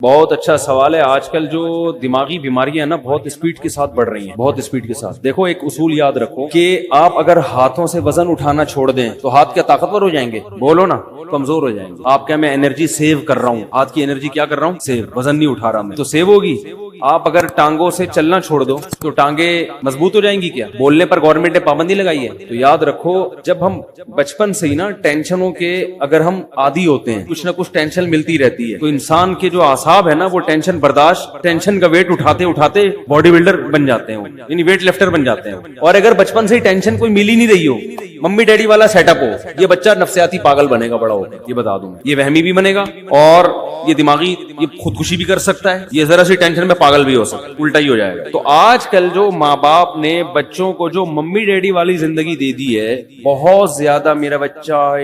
بہت اچھا سوال ہے. آج کل جو دماغی بیماریاں ہیں نا بہت اسپیڈ کے ساتھ بڑھ رہی ہیں, بہت اسپیڈ کے ساتھ. دیکھو ایک اصول یاد رکھو کہ آپ اگر ہاتھوں سے وزن اٹھانا چھوڑ دیں تو ہاتھ کیا طاقتور ہو جائیں گے؟ بولو نا, کمزور ہو جائیں گے. آپ کیا میں انرجی سیو کر رہا ہوں, ہاتھ کی انرجی کیا کر رہا ہوں؟ سیو. وزن نہیں اٹھا رہا میں تو سیو ہوگی. آپ اگر ٹانگوں سے چلنا چھوڑ دو تو ٹانگیں مضبوط ہو جائیں گی کیا؟ بولنے پر گورنمنٹ نے پابندی لگائی ہے. تو یاد رکھو جب ہم بچپن سے ہی نا ٹینشنوں کے اگر ہم عادی ہوتے ہیں, کچھ نہ کچھ ٹینشن ملتی رہتی ہے, تو انسان کے جو اعصاب ہے نا وہ ٹینشن برداشت, ٹینشن کا ویٹ اٹھاتے اٹھاتے باڈی بلڈر بن جاتے ہیں, یعنی ویٹ لفٹر بن جاتے ہیں. اور اگر بچپن سے ہی ٹینشن کوئی مل ہی نہیں رہی ہو, ممی ڈیڈی والا سیٹ اپ ہو, یہ بچہ نفسیاتی پاگل بنے گا بڑا ہو, یہ بتا دوں. یہ وہمی بھی بنے گا اور یہ دماغی یہ خودکشی بھی کر سکتا ہے, یہ ذرا سی ٹینشن میں پاگل بھی ہو سکتا ہے, الٹا ہی ہو جائے گا. تو آج کل جو ماں باپ نے بچوں کو جو ممی ڈیڈی والی زندگی دے دی ہے, بہت زیادہ میرا بچہ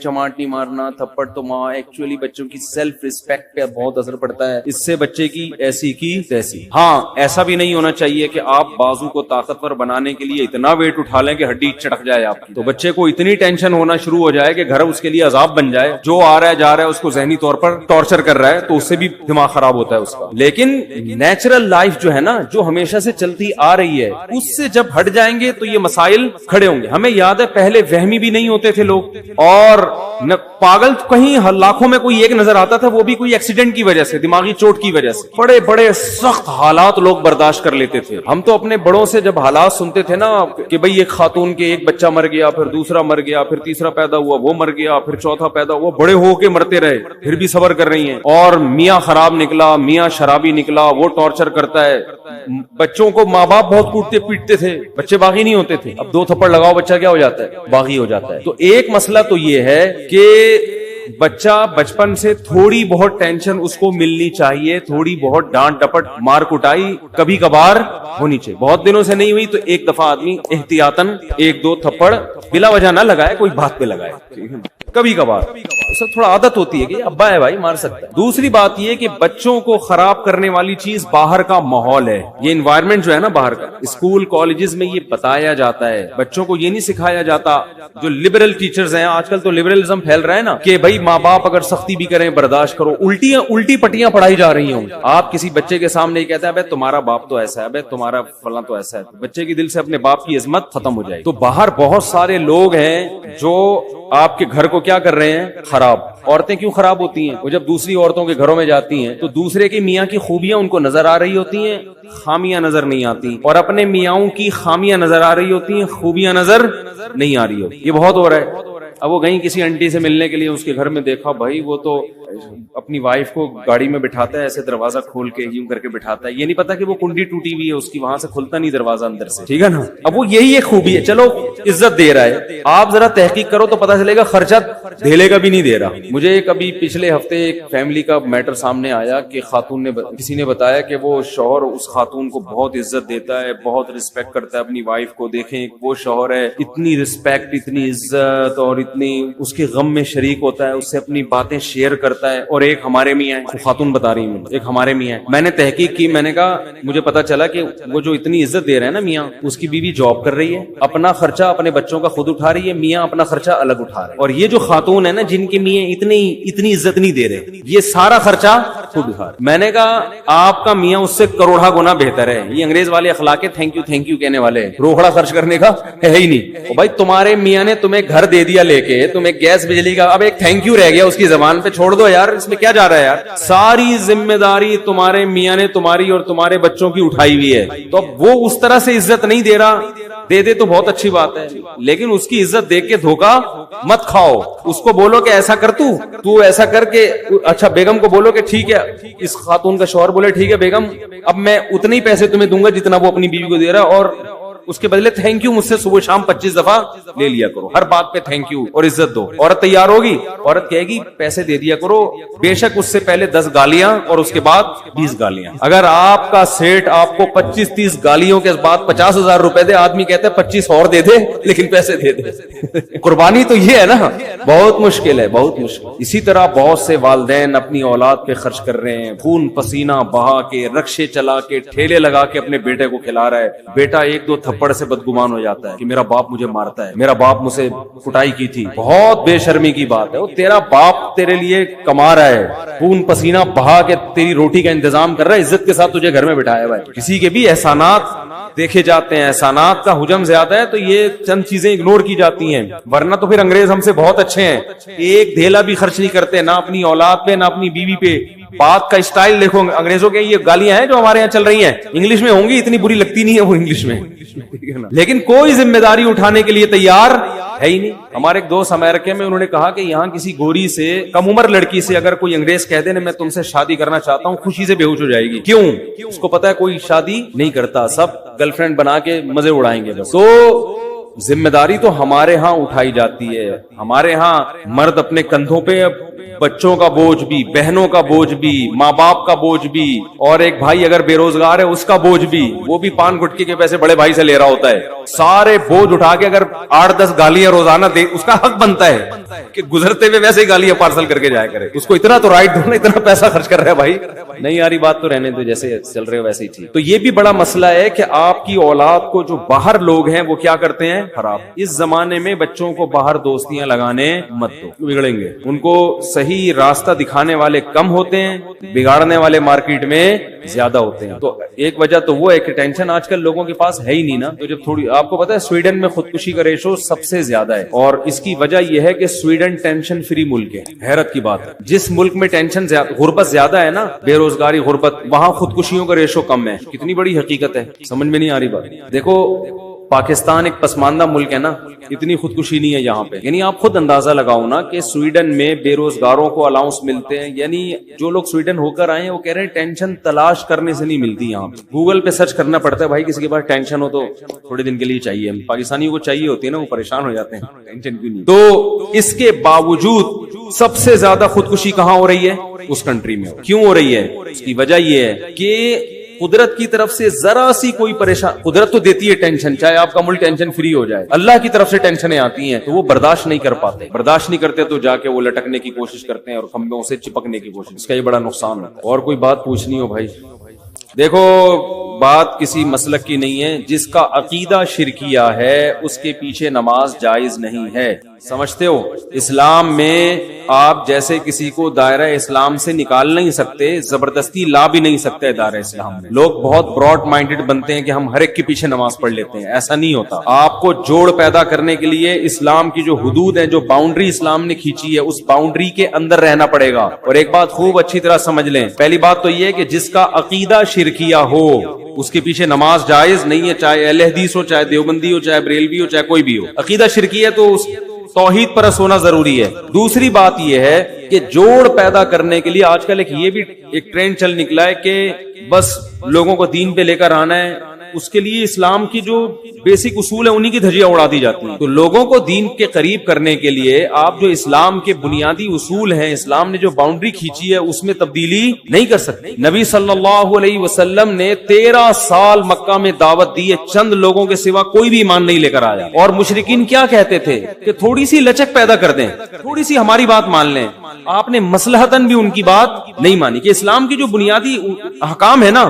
چماٹی مارنا, تھپڑ تو ماں, ایکچولی بچوں کی سیلف ریسپیکٹ پہ بہت اثر پڑتا ہے. اس سے بچے کی ایسی کی تیسی. ہاں ایسا بھی نہیں ہونا چاہیے کہ آپ بازو کو طاقتور بنانے کے لیے اتنا ویٹ اٹھا لیں کہ ہڈی چٹک جائے آپ کی, تو بچے کو اتنی ٹینشن ہونا شروع ہو جائے کہ گھر اس کے لیے عذاب بن جائے. جو آ رہا ہے جا رہا ہے اس کو ذہنی طور پر ٹارچر کر رہا ہے, تو اس سے بھی دماغ خراب ہوتا ہے اس کا. لیکن نیچرل لائف جو ہے نا, جو ہمیشہ سے چلتی آ رہی ہے, اس سے جب ہٹ جائیں گے تو یہ مسائل کھڑے ہوں گے. ہمیں یاد ہے پہلے وہمی بھی نہیں ہوتے تھے لوگ, اور پاگل کہیں لاکھوں میں کوئی ایک نظر آتا تھا, وہ بھی کوئی ایکسیڈنٹ کی وجہ سے, دماغی چوٹ کی وجہ سے. بڑے بڑے سخت حالات لوگ برداشت کر لیتے تھے. ہم تو اپنے بڑوں سے جب حالات سنتے تھے نا کہ بھئی ایک خاتون کے ایک بچہ مر گیا, پھر دوسرا مر گیا, پھر تیسرا پیدا ہوا وہ مر گیا, پھر چوتھا پیدا ہوا, بڑے ہو کے مرتے رہے پھر بھی صبر کر رہی ہیں. اور میاں خراب نکلا, میاں شرابی نکلا, وہ ٹارچر کرتا ہے. بچوں کو ماں باپ بہت کوٹتے پیٹتے تھے, بچے باغی نہیں ہوتے تھے. اب 2 تھپڑ لگاؤ بچہ کیا ہو جاتا ہے؟ باغی ہو جاتا ہے. تو ایک مسئلہ تو یہ ہے کہ بچہ بچپن سے تھوڑی بہت ٹینشن اس کو ملنی چاہیے, تھوڑی بہت ڈانٹ ڈپٹ مار کٹائی کبھی کبھار ہونی چاہیے. بہت دنوں سے نہیں ہوئی تو ایک دفعہ آدمی احتیاطاً 1-2 تھپڑ بلا وجہ نہ لگائے, کوئی بات پہ لگائے کبھی کبھار. اسے تھوڑا عادت ہوتی ہے کہ ابا ہے بھائی مار سکتا ہے. دوسری بات یہ کہ بچوں کو خراب کرنے والی چیز باہر کا ماحول ہے, یہ انوائرمنٹ جو ہے نا باہر کا. اسکول کالجز میں یہ بتایا جاتا ہے, بچوں کو یہ نہیں سکھایا جاتا. جو لبرل ٹیچرز ہیں, آج کل تو لبرلزم پھیل رہا ہے نا, کہ بھائی ماں باپ اگر سختی بھی کریں برداشت کرو. الٹی پٹیاں پڑھائی جا رہی ہوں. آپ کسی بچے کے سامنے کہتے ہیں تمہارا باپ تو ایسا ہے, تمہارا فلاں تو ایسا ہے, بچے کی دل سے اپنے باپ کی عظمت ختم ہو جائے. تو باہر بہت سارے لوگ ہیں جو آپ کے گھر کو کیا کر رہے ہیں؟ خراب. عورتیں کیوں خراب ہوتی ہیں؟ وہ جب دوسری عورتوں کے گھروں میں جاتی ہیں تو دوسرے کے میاں کی خوبیاں ان کو نظر آ رہی ہوتی ہیں, خامیاں نظر نہیں آتی, اور اپنے میاؤں کی خامیاں نظر آ رہی ہوتی ہیں, خوبیاں نظر نہیں آ رہی ہوتی. یہ بہت ہو رہا ہے. اب وہ گئی کسی انٹی سے ملنے کے لیے, اس کے گھر میں دیکھا بھائی وہ تو اپنی وائف کو گاڑی میں بٹھاتا ہے, ایسے دروازہ کھول کے یوں کر کے بٹھاتا ہے, یہ نہیں پتا کہ وہ کنڈی ٹوٹی ہوئی ہے اس کی, وہاں سے کھلتا نہیں دروازہ اندر سے, ٹھیک ہے نا. اب وہ یہی ایک خوبی ہے, چلو عزت دے رہا ہے. آپ ذرا تحقیق کرو تو پتا چلے گا خرچہ دھیلے کا بھی نہیں دے رہا. مجھے کبھی پچھلے ہفتے ایک فیملی کا میٹر سامنے آیا کہ خاتون نے کسی نے بتایا کہ وہ شوہر اس خاتون کو بہت عزت دیتا ہے, بہت رسپیکٹ کرتا ہے اپنی وائف کو. دیکھیں وہ شوہر ہے, اتنی رسپیکٹ, اتنی عزت, اور اتنی اس کے غم میں شریک ہوتا ہے, اس سے اپنی باتیں شیئر کرتا ہے. اور ایک ہمارے میاں ہے, خاتون بتا رہی ہوں, ایک ہمارے میاں ہے. میں نے تحقیق کی, میں نے کہا مجھے پتا چلا کہ وہ جو اتنی عزت دے رہے ہیں نا میاں, اس کی بیوی جاب کر رہی ہے, اپنا خرچہ اپنے بچوں کا خود اٹھا رہی ہے, میاں اپنا خرچہ الگ اٹھا رہے ہیں. اور یہ جو خاتون ہے نا جن کے میاں اتنی عزت نہیں دے رہے, یہ سارا خرچہ خود اٹھا رہے. میں نے کہا آپ کا میاں اس سے کروڑا گنا بہتر ہے. یہ انگریز والے اخلاق ہے, تھینک یو کہنے والے, روکڑا خرچ کرنے کا ہے ہی نہیں. بھائی تمہارے میاں نے تمہیں گھر دے دیا لے کے, تمہیں گیس بجلی کا, اب ایک تھینک یو رہ گیا اس کی زبان پہ, چھوڑ دو یار, اس میں کیا جا رہا ہے یار. ساری ذمہ داری تمہارے میاں نے تمہاری اور تمہارے بچوں کی اٹھائی ہوئی ہے. تو اب وہ اس طرح سے عزت نہیں دے رہا, دے دے تو بہت اچھی بات ہے, لیکن اس کی عزت دیکھ کے دھوکا مت کھاؤ. اس کو بولو کہ ایسا کر, تو ایسا کر کے, اچھا بیگم کو بولو کہ ٹھیک ہے, اس خاتون کا شوہر بولے ٹھیک ہے بیگم, اب میں اتنے ہی پیسے تمہیں دوں گا جتنا وہ اپنی بیوی کو دے رہا, اور اس کے بدلے تھینک یو مجھ سے صبح شام 25 دفعہ لے لیا کرو, ہر بات پہ تھینک یو اور عزت دو. عورت تیار ہوگی, عورت کہے گی پیسے دے دیا کرو, بے شک اس سے پہلے 10 گالیاں اور اس کے بعد 20 گالیاں. اگر آپ کا سیٹ آپ کو 25-30 گالیوں کے بعد 50,000 روپے دے, آدمی کہتے ہیں 25 اور دے دے لیکن پیسے دے دے. قربانی تو یہ ہے نا, بہت مشکل ہے, بہت مشکل. اسی طرح بہت سے والدین اپنی اولاد پہ خرچ کر رہے ہیں, خون پسینہ بہا کے, رکشے چلا کے, ٹھیلے لگا کے اپنے بیٹے کو کھلا رہا ہے. بیٹا 1-2 تھپڑ پڑھ سے بدگمان ہو جاتا ہے کہ میرا باپ مجھے مارتا ہے, میرا باپ مجھ سے کٹائی کی تھی. بہت بے شرمی کی بات ہے. وہ تیرا باپ تیرے لیے کما رہا ہے, خون پسینہ بہا کے تیری روٹی کا انتظام کر رہا ہے, عزت کے ساتھ تجھے گھر میں بٹھایا ہوا ہے. کسی کے بھی احسانات دیکھے جاتے ہیں, احسانات کا حجم زیادہ ہے تو یہ چند چیزیں اگنور کی جاتی ہیں, ورنہ تو پھر انگریز ہم سے بہت اچھے ہیں. ایک دھیلا بھی خرچ نہیں کرتے, نہ اپنی اولاد پہ نہ اپنی بیوی پہ. بات کا اسٹائل دیکھو انگریزوں کے, یہ گالیاں ہیں جو ہمارے یہاں چل رہی ہیں انگلش میں ہوں گی, اتنی بری لگتی نہیں ہے وہ انگلش میں, لیکن کوئی ذمہ داری اٹھانے کے لیے تیار ہے ہی نہیں. ہمارے ایک دوست امریکہ میں, انہوں نے کہا کہ یہاں کسی گوری سے, کم عمر لڑکی سے اگر کوئی انگریز کہہ دے نا میں تم سے شادی کرنا چاہتا ہوں, خوشی سے بے ہوش ہو جائے گی. کیوں؟ اس کو پتا ہے کوئی شادی نہیں کرتا, سب گرل فرینڈ بنا کے مزے اڑائیں گے بس. تو ذمہ داری تو ہمارے ہاں اٹھائی جاتی ہے. ہمارے ہاں مرد اپنے کندھوں پہ بچوں کا بوجھ بھی, بہنوں کا بوجھ بھی, ماں باپ کا بوجھ بھی, اور ایک بھائی اگر بے روزگار ہے اس کا بوجھ بھی, وہ بھی پان گٹکی کے پیسے بڑے بھائی سے لے رہا ہوتا ہے. سارے بوجھ اٹھا کے اگر 8-10 گالیاں روزانہ دے, اس کا حق بنتا ہے کہ گزرتے ہوئے ویسے ہی گالیاں پارسل کر کے جایا کرے. اس کو اتنا تو رائٹ دو نا, اتنا پیسہ خرچ کر رہا ہے بھائی. نہیں یاری بات تو رہنے دو, جیسے چل رہے ہو ویسے ہی ٹھیک. تو یہ بھی بڑا مسئلہ ہے کہ آپ کی اولاد کو جو باہر لوگ ہیں وہ کیا کرتے ہیں, خراب. اس زمانے میں بچوں کو باہر دوستیاں لگانے مت دو, بگڑیں گے. ان کو صحیح راستہ دکھانے والے کم ہوتے ہیں, بگاڑنے والے مارکیٹ میں زیادہ ہوتے ہیں. تو ایک وجہ تو وہ ہے کہ ٹینشن آج کل لوگوں کے پاس ہے ہی نہیں نا. تو جب تھوڑی, آپ کو پتا ہے سویڈن میں خودکشی کا ریشو سب سے زیادہ ہے, اور اس کی وجہ یہ ہے کہ سویڈن ٹینشن فری ملک ہے. حیرت کی بات ہے, جس ملک میں ٹینشن غربت زیادہ ہے نا, بے روزگاری, غربت, وہاں خودکشیوں کا ریشو کم ہے. کتنی بڑی حقیقت ہے, سمجھ میں نہیں آ رہی بات. دیکھو پاکستان ایک پسماندہ ملک ہے نا, اتنی خودکشی نہیں ہے یہاں پہ. یعنی آپ خود اندازہ لگاؤ نا کہ سویڈن میں بے روزگاروں کو الاؤنس ملتے ہیں. یعنی جو لوگ سویڈن ہو کر آئے ہیں وہ کہہ رہے ہیں ٹینشن تلاش کرنے سے نہیں ملتی یہاں پہ. گوگل پہ سرچ کرنا پڑتا ہے بھائی, کسی کے پاس ٹینشن ہو تو تھوڑے دن کے لیے چاہیے. پاکستانیوں کو چاہیے ہوتی ہے نا, وہ پریشان ہو جاتے ہیں ٹینشن کیوں نہیں. تو اس کے باوجود سب سے زیادہ خودکشی کہاں ہو رہی ہے, اس کنٹری میں. کیوں ہو رہی ہے؟ اس کی وجہ یہ ہے کہ قدرت کی طرف سے ذرا سی کوئی پریشان, قدرت تو دیتی ہے ٹینشن, چاہے آپ کا ملک ٹینشن فری ہو جائے, اللہ کی طرف سے ٹینشنیں آتی ہیں تو وہ برداشت نہیں کر پاتے. برداشت نہیں کرتے تو جا کے وہ لٹکنے کی کوشش کرتے ہیں اور کھمبوں سے چپکنے کی کوشش. اس کا یہ بڑا نقصان ہے. اور کوئی بات پوچھنی ہو بھائی؟ دیکھو بات کسی مسلک کی نہیں ہے, جس کا عقیدہ شرکیہ ہے اس کے پیچھے نماز جائز نہیں ہے. سمجھتے ہو؟ اسلام میں آپ جیسے کسی کو دائرہ اسلام سے نکال نہیں سکتے, زبردستی لا بھی نہیں سکتے دائرہ اسلام میں. لوگ بہت براڈ مائنڈڈ بنتے ہیں کہ ہم ہر ایک کے پیچھے نماز پڑھ لیتے ہیں. ایسا نہیں ہوتا. آپ کو جوڑ پیدا کرنے کے لیے اسلام کی جو حدود ہیں, جو باؤنڈری اسلام نے کھینچی ہے, اس باؤنڈری کے اندر رہنا پڑے گا. اور ایک بات خوب اچھی طرح سمجھ لیں, پہلی بات تو یہ ہے کہ جس کا عقیدہ شرکیہ ہو اس کے پیچھے نماز جائز نہیں ہے, چاہے اہل حدیث ہو, چاہے دیوبندی ہو, چاہے بریلوی ہو, چاہے کوئی بھی ہو. عقیدہ شرکیہ ہے تو اس توحید پر ہونا ضروری ہے. دوسری بات یہ ہے کہ جوڑ پیدا کرنے کے لیے آج کل یہ بھی ایک ٹرینڈ چل نکلا ہے کہ بس لوگوں کو دین پہ لے کر آنا ہے. اس کے لیے اسلام کی جو بیسک اصول ہیں انہی کی دھجیاں اڑا دی جاتی ہیں. تو لوگوں کو دین کے قریب کرنے کے لیے آپ جو اسلام کے بنیادی اصول ہیں, اسلام نے جو باؤنڈری کھینچی ہے, اس میں تبدیلی نہیں کر سکتے. نبی صلی اللہ علیہ وسلم نے 13 سال مکہ میں دعوت دی ہے, چند لوگوں کے سوا کوئی بھی ایمان نہیں لے کر آیا. اور مشرکین کیا کہتے تھے کہ تھوڑی سی لچک پیدا کر دیں, تھوڑی سی ہماری بات مان لیں. آپ نے مصلحتاً بھی ان کی بات نہیں مانی کہ اسلام کی جو بنیادی احکام ہے نا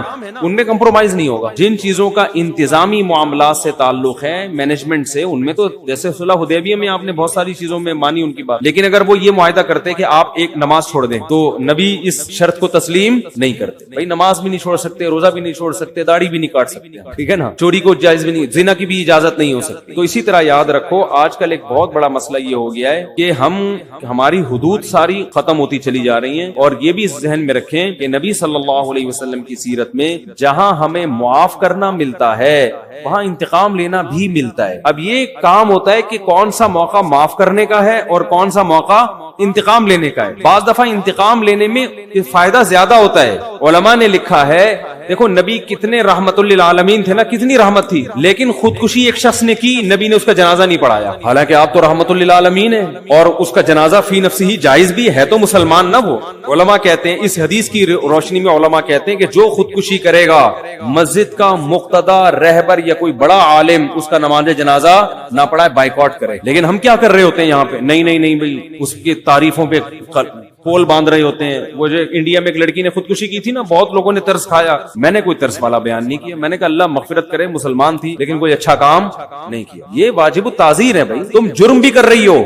ان میں کمپرومائز نہیں ہوگا. جن چیزوں کا انتظامی معاملات سے تعلق ہے, مینجمنٹ سے, ان میں تو جیسے صلح حدیبیہ میں آپ نے بہت ساری چیزوں میں مانی ان کی بات, لیکن اگر وہ یہ معاہدہ کرتے کہ آپ ایک نماز چھوڑ دیں تو نبی اس شرط کو تسلیم نہیں کرتے. بھائی نماز بھی نہیں چھوڑ سکتے, روزہ بھی نہیں چھوڑ سکتے, داڑھی بھی نہیں کاٹ سکتے, ٹھیک ہے نا, چوری کو جائز بھی نہیں, زنا کی بھی اجازت نہیں ہو سکتی. تو اسی طرح یاد رکھو آج کل ایک بہت بڑا مسئلہ یہ ہو گیا ہے کہ ہماری حدود ساری ختم ہوتی چلی جا رہی ہیں. اور یہ بھی ذہن میں رکھیں کہ نبی صلی اللہ علیہ وسلم کی سیرت میں جہاں ہمیں معاف کرنا ملتا ہے وہاں انتقام لینا بھی ملتا ہے. اب یہ کام ہوتا ہے کہ کون سا موقع معاف کرنے کا ہے اور کون سا موقع انتقام لینے کا ہے. بعض دفعہ انتقام لینے میں فائدہ زیادہ ہوتا ہے. علماء نے لکھا ہے, دیکھو نبی کتنے رحمت للعالمین تھے نا, کتنی رحمت تھی, لیکن خودکشی ایک شخص نے کی, نبی نے اس کا جنازہ نہیں پڑھایا. حالانکہ آپ تو رحمت للعالمین ہیں اور اس کا جنازہ فی نفسی ہی جائز بھی ہے, تو مسلمان نہ وہ. علماء کہتے ہیں, اس حدیث کی روشنی میں علماء کہتے ہیں کہ جو خودکشی کرے گا مسجد کا مقتدی رہبر یا کوئی بڑا عالم اس کا نماز جنازہ نہ پڑھائے, بائیکاٹ کرے. لیکن ہم کیا کر رہے ہوتے ہیں یہاں پہ, نہیں بھائی اس کی تعریفوں پہ پول باندھ رہے ہوتے ہیں. وہ جو انڈیا میں ایک لڑکی نے خودکشی کی تھی نا, بہت لوگوں نے ترس کھایا. میں نے کوئی ترس والا بیان نہیں کیا, میں نے کہا اللہ مغفرت کرے, مسلمان تھی لیکن کوئی اچھا کام نہیں کیا. یہ واجب التعزیر ہے بھائی. تم جرم بھی کر رہی ہو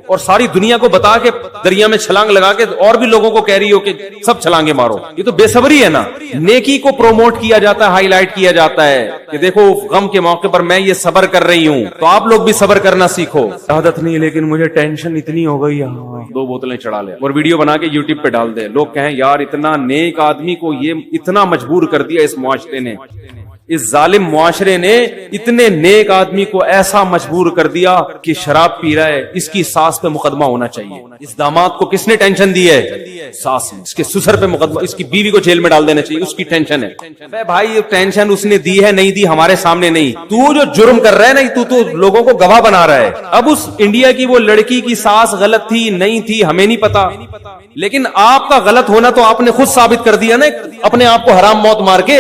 اور ساری دنیا کو بتا کے دریا میں چھلانگ لگا کے اور بھی لوگوں کو کہہ رہی ہو کہ سب چھلانگے مارو. یہ تو بے صبری ہے نا. نیکی کو پروموٹ کیا جاتا ہے, ہائی لائٹ کیا جاتا ہے کہ دیکھو غم کے موقع پر میں یہ صبر کر رہی ہوں, تو آپ لوگ بھی صبر کرنا سیکھو. عادت نہیں لیکن مجھے ٹینشن اتنی ہو گئی, 2 بوتلیں چڑھا لے اور ویڈیو بنا کے یوٹیوب پہ ڈال دے. لوگ کہیں یار اتنا نیک آدمی کو یہ اتنا مجبور کر دیا اس معاشرے نے, اس ظالم معاشرے نے اتنے نیک آدمی کو ایسا مجبور کر دیا کہ شراب پی رہا ہے, اس کی ساس پہ مقدمہ ہونا چاہیے. اس داماد کو کس نے ٹینشن دی ہے؟ ساس نے. اس کے سسر پہ مقدمہ, اس کی بیوی کو جیل میں ڈال دینا چاہیے, اس کی ٹینشن ہے. اے بھائی یہ ٹینشن اس نے دی ہے, نہیں دی ہمارے سامنے نہیں. تو جو جرم کر رہا ہے نا, تو لوگوں کو گواہ بنا رہا ہے. اب اس انڈیا کی وہ لڑکی کی ساس غلط تھی نہیں تھی ہمیں نہیں پتا, لیکن آپ کا غلط ہونا تو آپ نے خود ثابت کر دیا نا اپنے آپ کو حرام موت مار کے.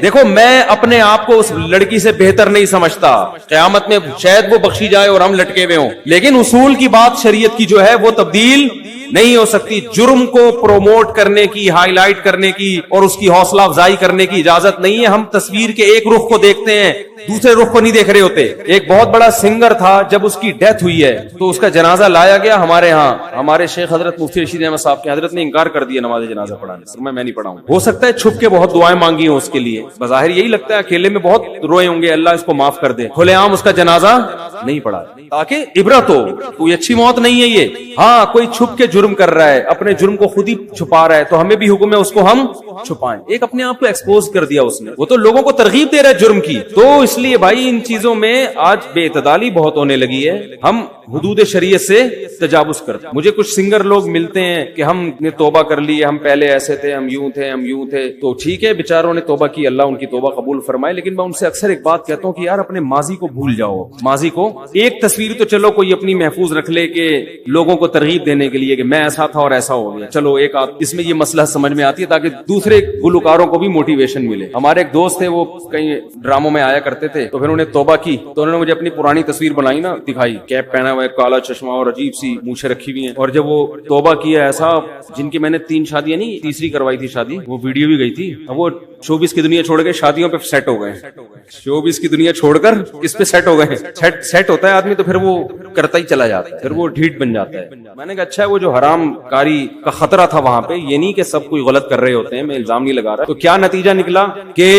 دیکھو میں اپنے آپ کو اس لڑکی سے بہتر نہیں سمجھتا, قیامت میں شاید وہ بخشی جائے اور ہم لٹکے ہوئے ہوں, لیکن اصول کی بات شریعت کی جو ہے وہ تبدیل نہیں ہو سکتی. جرم کو پروموٹ کرنے کی, ہائی لائٹ کرنے کی اور اس کی حوصلہ افزائی کرنے کی اجازت نہیں ہے. ہم تصویر کے ایک رخ کو دیکھتے ہیں, دوسرے رخ کو نہیں دیکھ رہے ہوتے. ایک بہت بڑا سنگر تھا, جب اس کی ڈیتھ ہوئی ہے تو اس کا جنازہ لایا گیا ہمارے ہاں. ہمارے شیخ حضرت مفتی رشید احمد صاحب کے حضرت نے انکار کر دیا نماز جنازہ پڑھانے سے. میں نہیں پڑھاؤں. ہو سکتا ہے چھپ کے بہت دعائیں مانگی ہوں اس کے لیے, بظاہر یہی لگتا ہے اکیلے میں بہت روئے ہوں گے, اللہ اس کو معاف کر دے. کھلے عام اس کا جنازہ نہیں پڑھا تاکہ عبرت ہو. کوئی اچھی موت نہیں ہے یہ. ہاں کوئی چھپ کے جرم کر رہا ہے, اپنے جرم کو خود ہی چھپا رہا ہے, تو ہمیں بھی حکم ہے اس کو ہم چھپائیں. ایک اپنے آپ کو ایکسپوز کر دیا اس نے, وہ تو لوگوں کو ترغیب دے رہا ہے جرم کی. تو اس لیے بھائی ان چیزوں میں آج بے اعتدالی بہت ہونے لگی ہے. ہم حدود شریعت سے تجاوز کرتے. مجھے کچھ سنگر لوگ ملتے ہیں کہ ہم نے توبہ کر لی, ہم پہلے ایسے تھے, ہم یوں تھے, ہم یوں تھے. تو ٹھیک ہے, بیچاروں نے توبہ کی, اللہ ان کی توبہ قبول فرمائے, لیکن میں ان سے اکثر ایک بات کہتا ہوں کہ یار اپنے ماضی کو بھول جاؤ. ماضی کو ایک تصویر تو چلو کوئی اپنی محفوظ رکھ لے کہ لوگوں کو ترغیب دینے کے لیے کہ میں ایسا تھا اور ایسا ہو گیا, چلو ایک اس میں یہ مسئلہ سمجھ میں آتی ہے تاکہ دوسرے گلوکاروں کو بھی موٹیویشن ملے. ہمارے ایک دوست تھے, وہ کئی ڈراموں میں آیا کرتے تھے, تو پھر انہوں نے توبہ کی تو انہوں نے مجھے اپنی پرانی تصویر بنائی نا, دکھائی, کیپ پہنا ہوا ہے, کالا چشمہ اور عجیب سی مونچھیں رکھی ہوئی ہیں. اور جب وہ توبہ کیا ایسا, جن کی میں نے 3 شادیاں نہیں تیسری کروائی تھی شادی, وہ ویڈیو بھی گئی تھی. اب وہ شوبز کی دنیا چھوڑ کے شادیوں پہ سیٹ ہو گئے. شوبز کی دنیا چھوڑ کر اس پہ سیٹ ہو گئے. سیٹ ہوتا ہے آدمی تو پھر وہ کرتا ہی چلا جاتا ہے, پھر وہ ڈھیٹ بن جاتا ہے. میں نے کہا اچھا ہے, وہ جو حرام کاری کا خطرہ تھا وہاں پہ, یہ نہیں کہ سب کوئی غلط کر رہے ہوتے ہیں, میں الزام نہیں لگا رہا. تو کیا نتیجہ نکلا کہ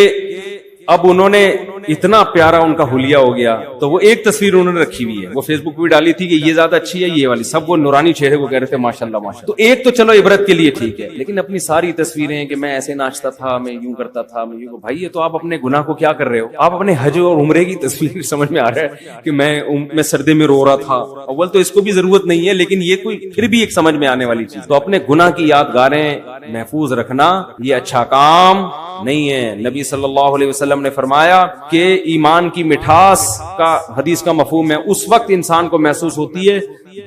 اب انہوں نے اتنا پیارا ان کا حلیہ ہو گیا, تو وہ ایک تصویر انہوں نے رکھی ہوئی ہے, وہ فیس بک پہ بھی ڈالی تھی کہ یہ زیادہ اچھی ہے, یہ والی, سب وہ نورانی چہرے کو کہہ رہے تھے ماشاءاللہ ماشاءاللہ. تو ایک تو چلو عبرت کے لیے ٹھیک ہے, لیکن اپنی ساری تصویریں کہ میں ایسے ناچتا تھا, میں یوں کرتا تھا, میں یوں, بھائی یہ تو آپ اپنے گناہ کو کیا کر رہے ہو. آپ اپنے حج اور عمرے کی تصویر سمجھ میں آ رہا ہے کہ میں سردی میں رو رہا تھا. اول تو اس کو بھی ضرورت نہیں ہے, لیکن یہ کوئی پھر بھی ایک سمجھ میں آنے والی چیز. تو اپنے گناہ کی یادگاریں محفوظ رکھنا یہ اچھا کام نہیں ہے. نبی صلی اللہ علیہ وسلم نے فرمایا کہ ایمان کی مٹھاس کا حدیث کا مفہوم ہے اس وقت انسان کو محسوس ہوتی ہے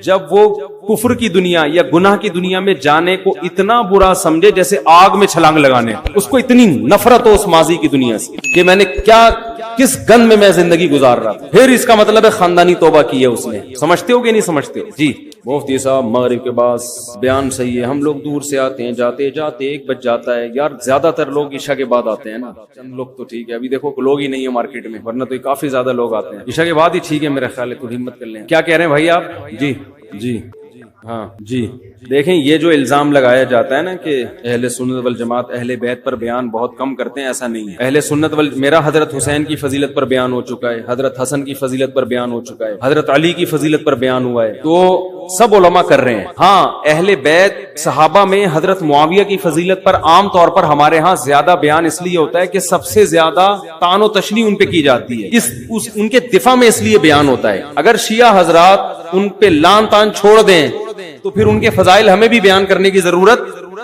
جب وہ کفر کی دنیا یا گناہ کی دنیا میں جانے کو اتنا برا سمجھے جیسے آگ میں چھلانگ لگانے, اس کو اتنی نفرت ہو اس ماضی کی دنیا سے کہ میں نے کس گند میں زندگی گزار رہا تھا. پھر اس کا مطلب ہے خاندانی توبہ کی ہے اس نے. سمجھتے ہو کہ نہیں سمجھتے ہو؟ جی مفتی صاحب مغرب کے بعد بیان صحیح ہے, ہم لوگ دور سے آتے ہیں, جاتے جاتے 1 بج جاتا ہے. یار زیادہ تر لوگ عشاء کے بعد آتے ہیں نا, چند لوگ تو ٹھیک ہے, ابھی دیکھو لوگ ہی نہیں ہے مارکیٹ میں, ورنہ تو کافی زیادہ لوگ آتے ہیں. عشاء کے بعد ہی ٹھیک ہے میرا خیال ہے, تو ہمت کر لیں. کیا کہہ رہے ہیں بھائی آپ؟ جی جی ہاں جی. دیکھیں یہ جو الزام لگایا جاتا ہے نا کہ اہل سنت والجماعت اہل بیت پر بیان بہت کم کرتے ہیں, ایسا نہیں ہے. اہل سنت میرا حضرت حسین کی فضیلت پر بیان ہو چکا ہے, حضرت حسن کی فضیلت پر بیان ہو چکا ہے, حضرت علی کی فضیلت پر بیان ہوا ہے, تو سب علماء کر رہے ہیں. ہاں اہل بیت صحابہ میں حضرت معاویہ کی فضیلت پر عام طور پر ہمارے ہاں زیادہ بیان اس لیے ہوتا ہے کہ سب سے زیادہ طعن و تشنیع ان پہ کی جاتی ہے, ان کے دفاع میں اس لیے بیان ہوتا ہے. اگر شیعہ حضرات ان پہ لان تان چھوڑ دیں تو پھر ان کے فضائل ہمیں بھی بیان کرنے کی ضرورت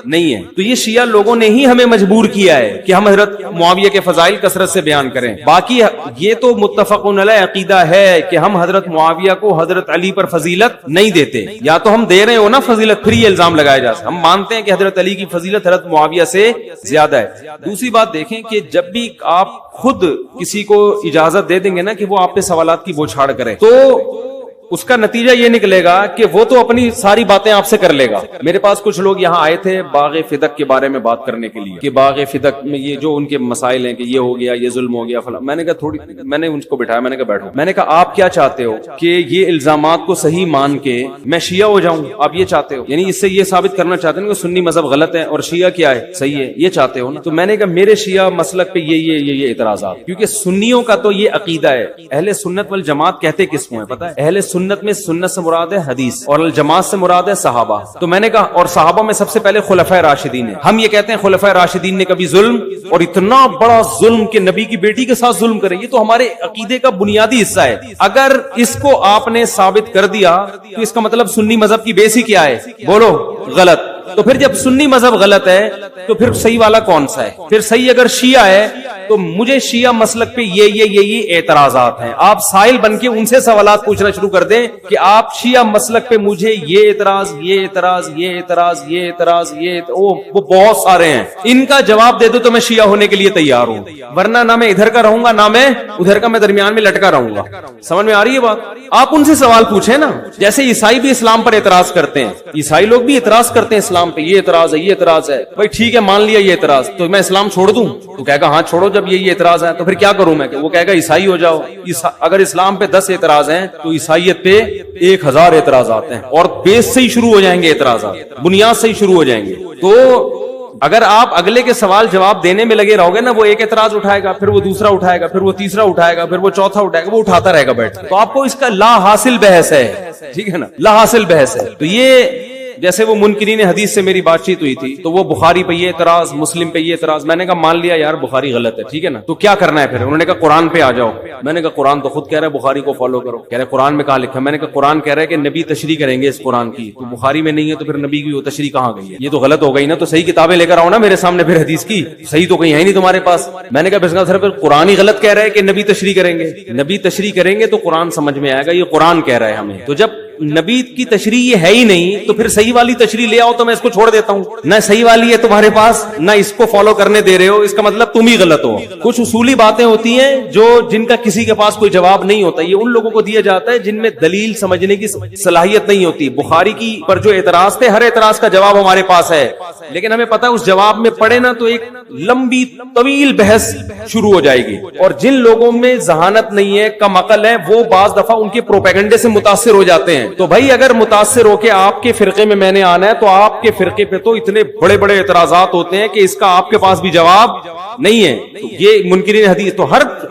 نہیں ہے. تو یہ شیعہ لوگوں نے ہی ہمیں مجبور کیا ہے کہ ہم حضرت معاویہ کے فضائل کثرت سے بیان کریں. باقی یہ تو متفقون علیہ عقیدہ ہے کہ ہم حضرت معاویہ کو حضرت علی پر فضیلت نہیں دیتے, یا تو ہم دے رہے ہو نا فضیلت, پھر یہ الزام لگایا جاتا ہے. ہم مانتے ہیں کہ حضرت علی کی فضیلت حضرت معاویہ سے زیادہ ہے. دوسری بات دیکھیں کہ جب بھی آپ خود کسی کو اجازت دے دیں گے نا کہ وہ آپ پہ سوالات کی بوچھاڑ کرے, تو اس کا نتیجہ یہ نکلے گا کہ وہ تو اپنی ساری باتیں آپ سے کر لے گا. میرے پاس کچھ لوگ یہاں آئے تھے باغ فدق کے بارے میں بات کرنے کے لیے کہ باغ فدق میں یہ جو ان کے مسائل ہیں کہ یہ ہو گیا, یہ ظلم ہو گیا فلاں. میں نے کہا میں نے ان کو بٹھایا, میں نے کہا بیٹھو. میں نے کہا آپ کیا چاہتے ہو کہ یہ الزامات کو صحیح مان کے میں شیعہ ہو جاؤں؟ آپ یہ چاہتے ہو, یعنی اس سے یہ ثابت کرنا چاہتے ہیں کہ سنی مذہب غلط ہے اور شیعہ کیا ہے صحیح ہے, یہ چاہتے ہو نا؟ تو میں نے کہا میرے شیعہ مسلک پہ یہ اعتراضات, کیونکہ سنیوں کا تو یہ عقیدہ ہے. اہل سنت والجماعت کہتے کس کو ہے پتہ ہے؟ اہل سنت میں سنت سے مراد ہے حدیث اور الجماعت سے مراد ہے صحابہ. تو میں نے کہا اور صحابہ میں سب سے پہلے خلفائے راشدین ہیں. ہم یہ کہتے ہیں خلفائے راشدین نے کبھی ظلم, اور اتنا بڑا ظلم کہ نبی کی بیٹی کے ساتھ ظلم کرے, یہ تو ہمارے عقیدے کا بنیادی حصہ ہے. اگر اس کو آپ نے ثابت کر دیا تو اس کا مطلب سنی مذہب کی بیس ہی کیا ہے؟ بولو غلط. تو پھر جب سنی مذہب غلط ہے تو پھر صحیح والا کون سا ہے؟ پھر صحیح اگر شیعہ ہے تو مجھے شیعہ مسلک پہ یہ اعتراضات ہیں. آپ سائل بن کے ان سے سوالات پوچھنا شروع کر دیں کہ آپ شیعہ مسلک پہ مجھے یہ اعتراض, یہ اعتراض, یہ اعتراض, یہ اعتراض, وہ بہت سارے ہیں, ان کا جواب دے دو تو میں شیعہ ہونے کے لیے تیار ہوں, ورنہ نہ میں ادھر کا رہوں گا نہ میں ادھر کا, میں درمیان میں لٹکا رہوں گا. سمجھ میں آ رہی ہے بات؟ آپ ان سے سوال پوچھیں نا. جیسے عیسائی بھی اسلام پر اعتراض کرتے ہیں, عیسائی لوگ بھی اعتراض کرتے ہیں اسلام پہ, یہ اعتراض ہے, یہ اعتراض ہے. بھائی ٹھیک ہے مان لیا یہ اعتراض, تو میں اسلام چھوڑ دوں؟ تو کہے گا ہاں چھوڑو, جب یہ اعتراض ہے تو پھر کیا کروں میں؟ کہ وہ کہے گا عیسائی ہو جاؤ. اگر اسلام پہ 10 اعتراض ہیں تو عیسائیت پہ 1000 اعتراضات ہیں, اور بیس سے ہی شروع ہو جائیں گے اعتراضات, بنیاد سے ہی شروع ہو جائیں گے. تو اگر آپ اگلے کے سوال جواب دینے میں لگے رہو گے نا, وہ ایک اعتراض اٹھائے گا, پھر وہ دوسرا اٹھائے گا, پھر وہ تیسرا اٹھائے گا, پھر وہ چوتھا اٹھائے گا, وہ اٹھاتا رہے گا بیٹھ کے. تو آپ کو اس کا لا حاصل بحث ہے, ٹھیک ہے نا, لا حاصل بحث ہے. تو یہ جیسے وہ منکرین حدیث سے میری بات چیت ہوئی تھی تو وہ بخاری پہ یہ اعتراض, مسلم پہ یہ اعتراض. میں نے کہا مان لیا یار بخاری غلط ہے, ٹھیک ہے نا, تو کیا کرنا ہے پھر؟ انہوں نے کہا قرآن پہ آ جاؤ. میں نے کہا قرآن تو خود کہہ رہا ہے بخاری کو فالو کرو. کہہ رہے قرآن میں کہاں لکھا؟ میں نے کہا قرآن کہہ رہا ہے کہ نبی تشریح کریں گے اس قرآن کی, تو بخاری میں نہیں ہے, تو پھر نبی کی وہ تشریح کہاں گئی ہے؟ یہ تو غلط ہو گئی نا. تو صحیح کتابیں لے کر آؤ نا میرے سامنے پھر حدیث کی, صحیح تو کہیں ہے نہیں تمہارے پاس. میں نے کہا بس پھر قرآن ہی غلط کہہ رہا ہے کہ نبی تشریح کریں گے. نبی تشریح کریں گے تو قرآن سمجھ میں آئے گا, یہ قرآن کہہ رہا ہے ہمیں. تو جب نبی کی تشریح یہ ہے ہی نہیں تو پھر صحیح والی تشریح لے آؤ تو میں اس کو چھوڑ دیتا ہوں. نہ صحیح والی ہے تمہارے پاس, نہ اس کو فالو کرنے دے رہے ہو, اس کا مطلب تم ہی غلط ہو. کچھ اصولی باتیں ہوتی ہیں جن کا کسی کے پاس کوئی جواب نہیں ہوتا, یہ ان لوگوں کو دیا جاتا ہے جن میں دلیل سمجھنے کی صلاحیت نہیں ہوتی. بخاری کی پر جو اعتراض تھے, ہر اعتراض کا جواب ہمارے پاس ہے, لیکن ہمیں پتا اس جواب میں پڑھے نا تو ایک لمبی طویل بحث شروع ہو جائے گی. اور جن لوگوں میں ذہانت نہیں ہے, کم عقل ہے, وہ بعض دفعہ ان کے پروپیگنڈے سے متاثر ہو جاتے ہیں. تو بھائی اگر متاثر ہو کے آپ کے فرقے میں نے آنا ہے تو آپ کے فرقے پہ تو اتنے بڑے بڑے اعتراضات ہوتے ہیں کہ اس کا آپ کے پاس بھی جواب نہیں ہے. تو یہ منکرین حدیث تو